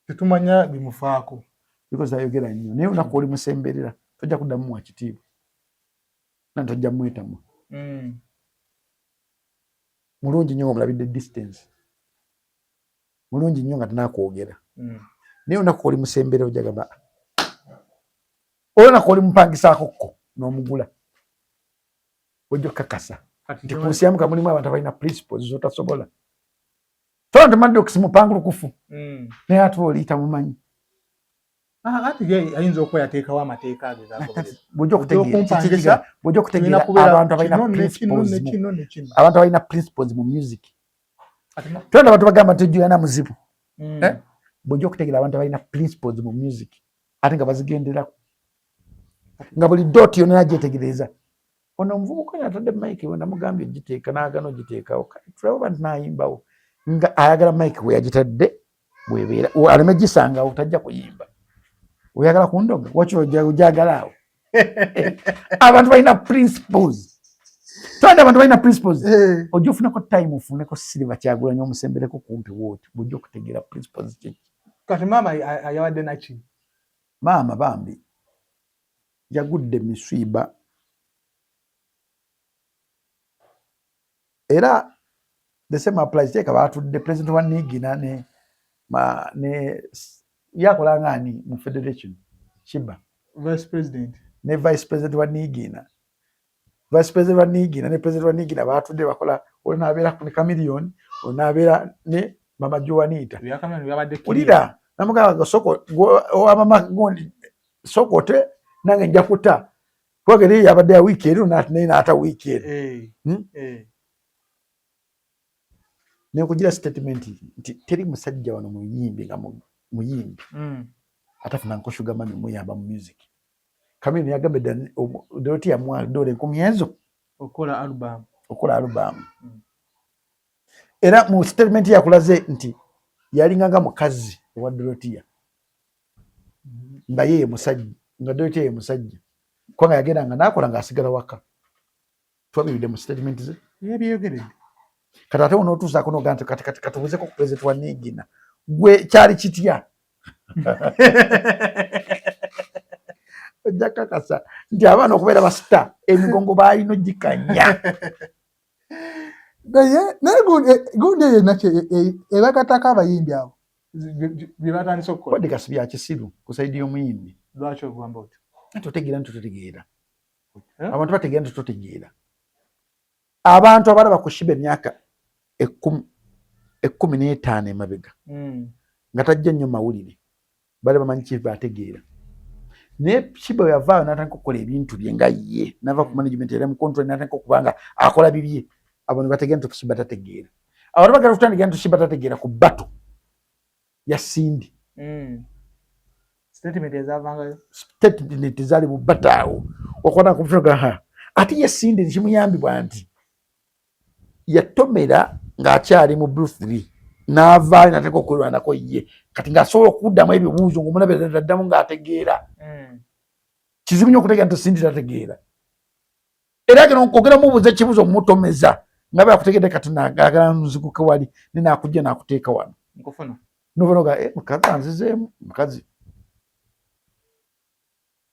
tetumanya bimufaako because ayogera nnyo naye olunaku oli musemberera tojja kuddamu muwa kitiibwa na tojja mwetamu mulungi nnyo omulabidde distance mulungi nnyo nga tanakwogera naye olunaku oli musemberera ojja gamba olunaku oli mupangisaakokko n'omugula ojja okukakasa nti ku nsi yamuka mulimu abantu abalina principles zotasobola tonti Maddox mupangulukufu naye ate oliita mumanyi ati ayinza okuba yateekawo amateeka age bw'ojja okutegeera abantu abalina principles mu music tonda abantu bagamba tejjuyana muzibu bw'ojja okutegeera abantu abalina principles mu music ate nga bazigenderako nga buli doti yonna agyetegereza ono omuvubuka oyo atadde mike we namugambye ogiteeka n'agana ogiteekawo tulaba nti naayimbawo nga ayagala mike we yagitadde bwebeera aleme gisangawo tajja kuyimba oyagala kundoga waki ogyagala awo abantu balina principles twande abantu balina principles ojja ofuneko time ofuneko Silver Kyagulanyi omusembereko kumpi wooti bw'ojja okutegeera principles kyeki kati maama ayawadde naki maama bambi yagudde miswiba era the same applies teeka batudde president wa Nigina ne yakola ngani mu federation Shiba vice president ne vice president wa Nigina ne president wa Nigina batudde bakola onabeera ku Chameleon onabeera ne mama Joanita ulira namugamba soko wa mama gondi sokote nange nja kuta kwagere yabadde ya week eri n'ata week eri ne kugira statement nti teri musajja wano muyimbi nga muyimbi atafuna nko Sugar Mami muyamba mu music Chameleon yagambye doti ya mwa dole 10 ezo okola album era mu statement yakulaze nti yalinganga mukazi wa Dorotia nga yeye musajja nga Dorotia ye musajja kubanga yagendanga n'akola ng'asigala waka. Twabiridde mu statement ze. Yebyogeredde. Kati ate onootuusaako n'ogaa nti kati katubuzeeko ku pulezidenti wa Niigina. Gwe kyali kitya? Ojja kakasa nti abaana okubeera basita emigongo baalina ogikanya. Naye gundi eyo nakyo ebagattako abayimbi abo bye batandise okukola. Podcast bya kisiru ku sayidi y'omuyimbi. Lwaki ogamba otyo? Totegeera nti totegeera. Abantu bategeera nti totegeera. Abantu abalaba ku Shiba emyaka 15 emabega nga tajja nnyo mawulire bali bamanyi kye bategeera. Naye Shiba yavaayo n'atandika okukola ebintu bye nga ye n'ava ku management era mu control n'atandika okuba nga akola bibye. Abo ne bategeera nti Shiba tategeera. Abantu bagala kutandikira nti Shiba tategeera ku bbato ya Sindi. Statement ezavangayo. Statement zaali mu bbato awo okubona ku mutwe ate ye Sindi nekimuyambibwa nti yatomera ng'akyali mu Bruce Lee n'avaayo n'atandika okwirwanako ye kati ng'asobola okuddamu ebibuuzo ng'omulabira addamu ng'ategeera. Kizibu nnyo okutegeera nti Sindi tategeera. Era kino okwogera mubuuza ekibuuzo okumutomeza nga bwe akutegedde kati n'agala nziguke wali ne naakujja n'akuteeka wano. Nkufuna. N'ova n'oga mukazi anzizeemu mukazi.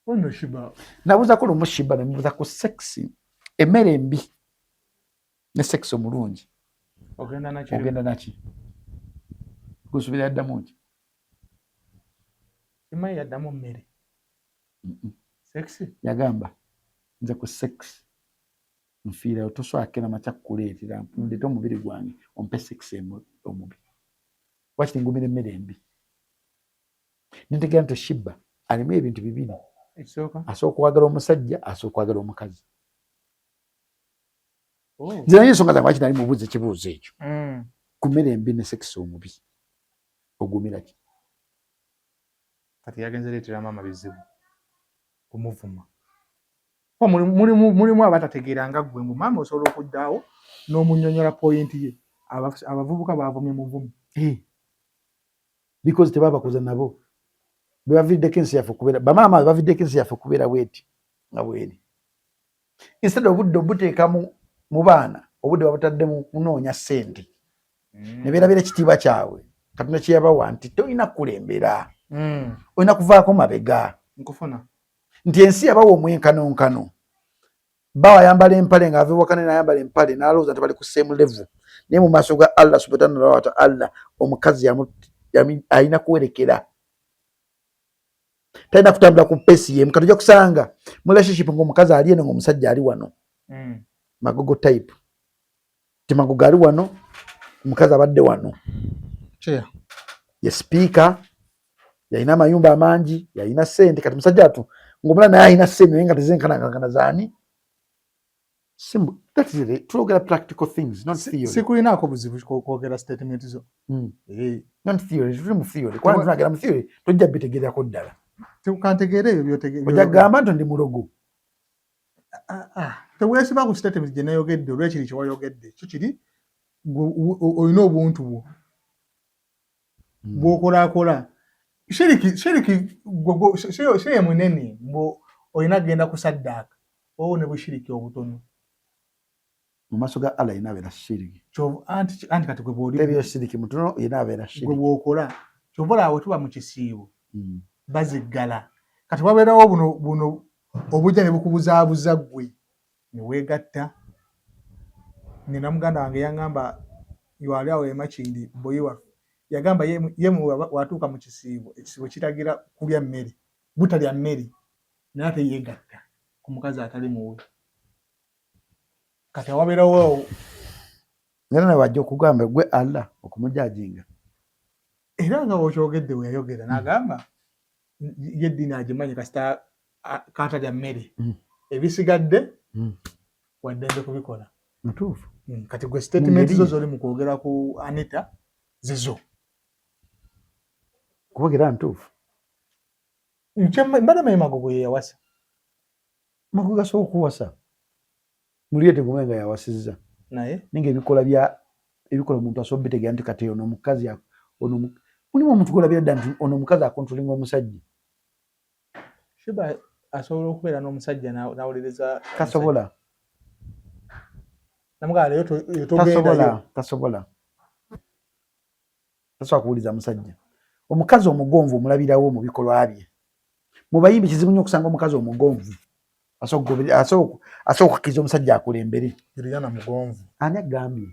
Ono Shiba. Nabuuzaako lumu Shiba ne mubuuza ku sexi emmere embi ne sexi omulungi. Ogenda naki? Ogenda naki? Gusuubira yaddamu ki? Simanyi yaddamu mmere. Sexy? Yagamba nze ku sexi nfiirayo toswake na makya kukuleetera ndeete omubiri gwange ompe sexi omubi. Lwaki ngumira emmere embi? Nintegeera nti Shiba alimu ebintu bibiri. Ekisooka? Asooka okwagala omusajja, asooka okwagala omukazi. Nze naye ensonga zange lwaki nali mubuuza ekibuuzo ekyo. Ku mmere embi ne sexi omubi ogumira ki? Kati yagenze leetera maama bizibu kumuvuma. Mulimu abatategeera nga ggwe mbu maama osobola okuddaawo n'omunnyonnyola poyinti ye. Abavubuka baavumye muvumu. Because tebabakuza nabo. Bebaviddeko ensi yaffe okubeera bamaama bebaviddeko ensi yaffe okubeera bweti nga bweri. Instead obudde obuteeka mu baana obudde babutadde mu kunoonya ssente. Ne beerabira ekitiibwa kyabwe Katonda kye yabawa nti tolina kukulembera. Olina kuvaako mabega. Nkufuna. Nti ensi yabawa omwenkanonkano. Bawayambala empale ng'ava ewaka n'ayambala empale n'alowooza nti bali ku same level. Naye mu maaso ga Allah subhanahu wa ta'ala omukazi alina kuwerekera. Talina kutambula ku pesi ye. Mukati ojja kusanga mu relationship ng'omukazi ali eno ng'omusajja ali wano. Magogo type. Ti magogo ali wano, omukazi abadde wano. Ye speaker, yalina amayumba amangi, yalina ssente, kati musajja atu ng'omulala naye alina ssente naye nga tezenkanakana zaani. Simple. That is it. Tulogera practical things, not theory. Sikulinaako buzibu kwogera statement zo. Not theory. Tuli mu theory. Kwana tunagera mu theory, tojja bitegeerako ddala. Tukantegeera ebyo byotegeera. Ojja kugamba nti ndi mulogo. Teweesiba ku statement gye nayogedde olw'ekiri kye wayogedde. Kyo kiri olina obuntu bwo. Bw'okolaakola. Shiriki ye munene mbu olina kugenda ku saddaaka. Wowe ne bushiriki obutono. Mu maaso ga Allah yina abeera shiriki. Anti kati gwe bw'oli. Ebyo shiriki mutono yina abeera shiriki. Gwe bw'okola. Kyova olaba tuba mu kisiibo. Baziggala. Kati wabeerawo buno obujja ne bukubuzaabuza ggwe. Ne weegatta. Nina muganda wange yangamba yali awo Makindi boyi waffe. Yagamba ye watuuka mu kisiibo. Ekisiibo kiragira kulya mmere. Butalya mmere. Naye ate yeegatta ku mukazi atali muwe. Kati wabeerawo Era nawe wajja okugamba gwe Allah okumujajinga. Era nga bw'okyogedde we yayogera n'agamba ye eddiini agimanyi kasita kaatalya mmere. Ebisigadde waddembe kubikola. Mutuufu. Kati gwe statement zo z'oli mu kwogera ku Anita zizo. Kwogera ntuufu. Mbadde manyi Magogo ye yawasa. Magogo gasobola okuwasa. Muliete gumwe nga yawasizza. Naye ninga ebikola omuntu asobola bitegeera nti kati ono omukazi mulimu omuntu golabira dda nti ono omukazi akontrolinga omusajja. Shiba asobola okubeera n'omusajja n'awuliriza tasobola namugala leero togendayo. Tasobola kuwuliza musajja. Omukazi omugonvu omulabirawo mu bikolwa bye. Mu bayimbi kizibu nnyo okusanga omukazi omugonvu asobola okukkiriza omusajja akulembere. Juliana mugonvu. Ani agambye?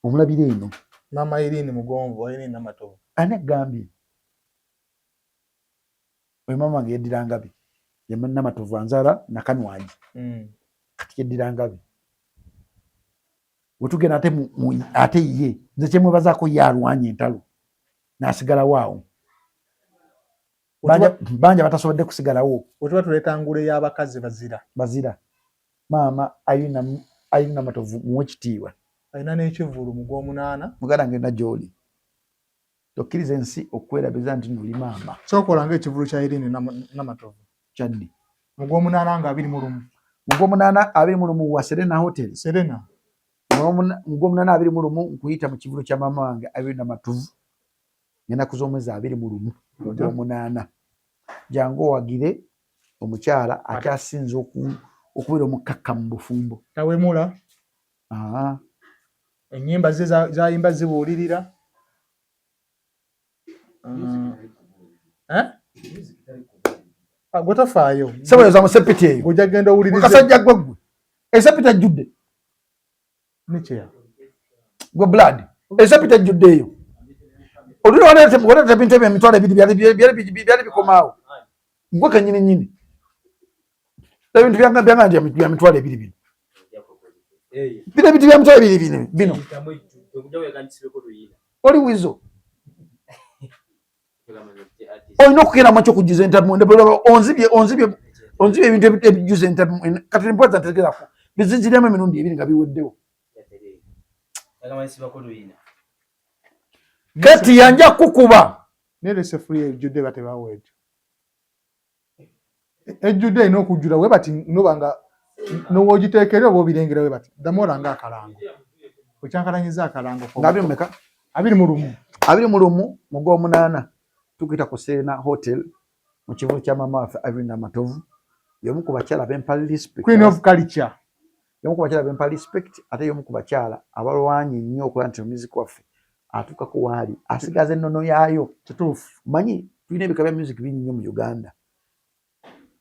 Omulabira eno. Mama Irene mugonvu, Irene Namatovu. Ani agambye? Oyo mama wange yeddira Ngabi. Ye Namatovu anzaala Nakanwagi. Kati yeddira Ngabi. Wetugenda ate ye nze kyemwebazaako ye alwanye entalo n'asigalawo awo. Banja batasobodde kusigalawo. Wetuba tuleeta ngule y'abakazi bazira. Maama Irene Namatovu muwe ekitiibwa. Alina n'ekivulu mu gw'omunaana. Muganda ngenda gy'oli. Tokkiriza ensi okwerabiza nti noli maama. Sookola ng'ekivulu kya Irene Namatovu. Kyaddi. Mu gw'omunaana nga 21. Mu gw'omunaana 21 wa Serena Hotel. Serena. Mu gw'omunaana 21 nkuyita mu kivulu kya maama wange Irene Namatovu. Ennaku z'omwezi 21 mu gw'omunaana. Jangu owagire omukyala akyasinze okubeera omukkakka mu bufumbo. Tawemula. Ennyimba ze zayimba zibuulirira. Gwe tafaayo. Sebo yoza musepiti eyo. Gujja genda owulirize. Kasajja gwe. Esepiti ajjudde. Nicheya. Gwe blood. Esepiti ajjudde eyo. Olulira waleta bintu ebyo emitwalo ebiri byali bikomaawo. Gwe kennyini. Ebintu byanga bya mitwalo ebiri bino. Bino ebintu bya mitwalo ebiri bino. Oli wizo. Olina okugenda mu kyo kujjuza entabmunde onzibye ebintu ebijjuza entabmunde kati mpozza ntegeerako bizinjiryamu emirundi ebiri nga biweddewo. Kati yanja kukuba. Nerese free ejjudde batebaweejo. Ejjudde erina okujjula we bati nobanga n'owoogiteekera oba obirengera we bati damola ng'akalango. Okyankalanyiza akalango. Nga 21. 21 mu gw'omunaana tukuyita ku Serena Hotel mu kivulu kya maama waffe Irene Namatovu. Y'omu ku bakyala b'empali respect. Queen of culture. Y'omu ku bakyala b'empali respect ate y'omu ku bakyala abalwanyi nnyo okulaba nti omuziiki waffe atuukako waali asigaza ennono yaayo. Kituufu. Manyi tulina ebika bya music bingi nnyo mu Uganda.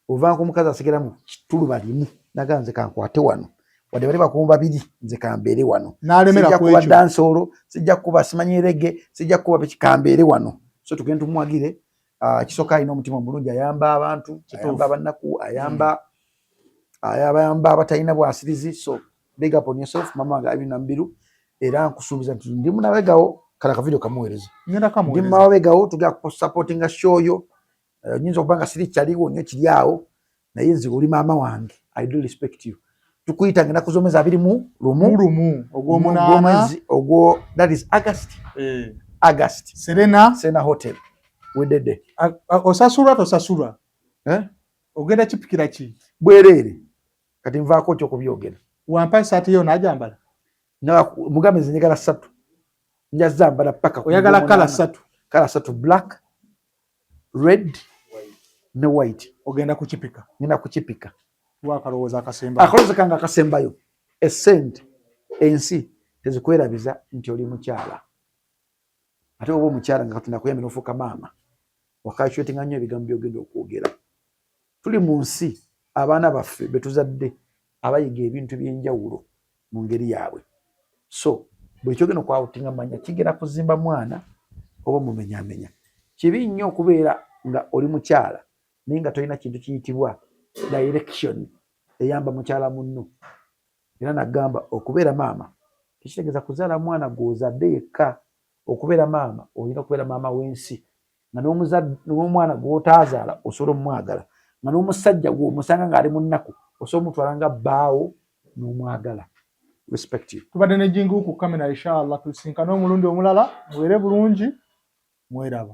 Ovanko omukazi asigala mu kituluba limu naga nze kankwate wano wadde bali bakumu babiri nze kambeere wano. N'alemera ku ekyo. Sijja kuba dansolo, sijja kuba simanyi reggae, sijja kuba biki kambeere wano. So tugenda tumwagire kisooka alina omutima omulungi ayamba abantu, ayamba abannaku, ayamba abatalina bwasirizi. So big up on yourself mama wange Irene Nambiru era nkusuubiza nti ndi munabegawo kala ka video kamuweereza. Ndi munabegawo tugenda ku supportinga show yo. Nyinza okuba nga siri kyaliwo nnyo kiri awo naye nze oli maama wange. I do respect you. Tukuyita ngenda kuzomeza 21 ogw'omunaana ogwo that is August. Serena Hotel. Wedede. Osasulwa tosasulwa. Ogenda kipikira ki? Bwerere. Kati nvaako kyo kubyogera. Wampa esaati yo n'ajambala. Mugambe nze njagala 3. Njazambala paka. Oyagala kala 3. Kala 3 black, red ne white. Ogenda kukipika. Ngenda kukipika. Wakalowooza akasembayo. Akalowooza kanga akasembayo. Essente ensi tezikwerabiza nti oli mukyala. Ate oba omukyala nga Katonda akuyambye n'ofuuka maama. Wakashwetinga nnyo ebigambo by'ogenda okwogera. Tuli mu nsi abaana baffe be tuzadde abayiga ebintu by'enjawulo mu ngeri yaabwe. So buli kyogenda okwawutinga manya kigenda kuzimba mwana oba mumenyamenya. Kibi nnyo okubeera nga oli mukyala naye nga tolina kintu kiyitibwa direction eyamba mukyala munno. Era nagamba okubeera maama tekitegeeza kuzaala mwana gw'ozadde yekka. Okubeera maama olina okubeera maama w'ensi nga n'omwana gw'otaazaala osobola omwagala nga n'omusajja gw'omusanga ng'ali mu nnaku osobola omutwala nga bbaawo n'omwagala. Respect you. Tubadde ne Jingu ku kamera inshallah tusinkane omulundi omulala mubeere bulungi mweraba.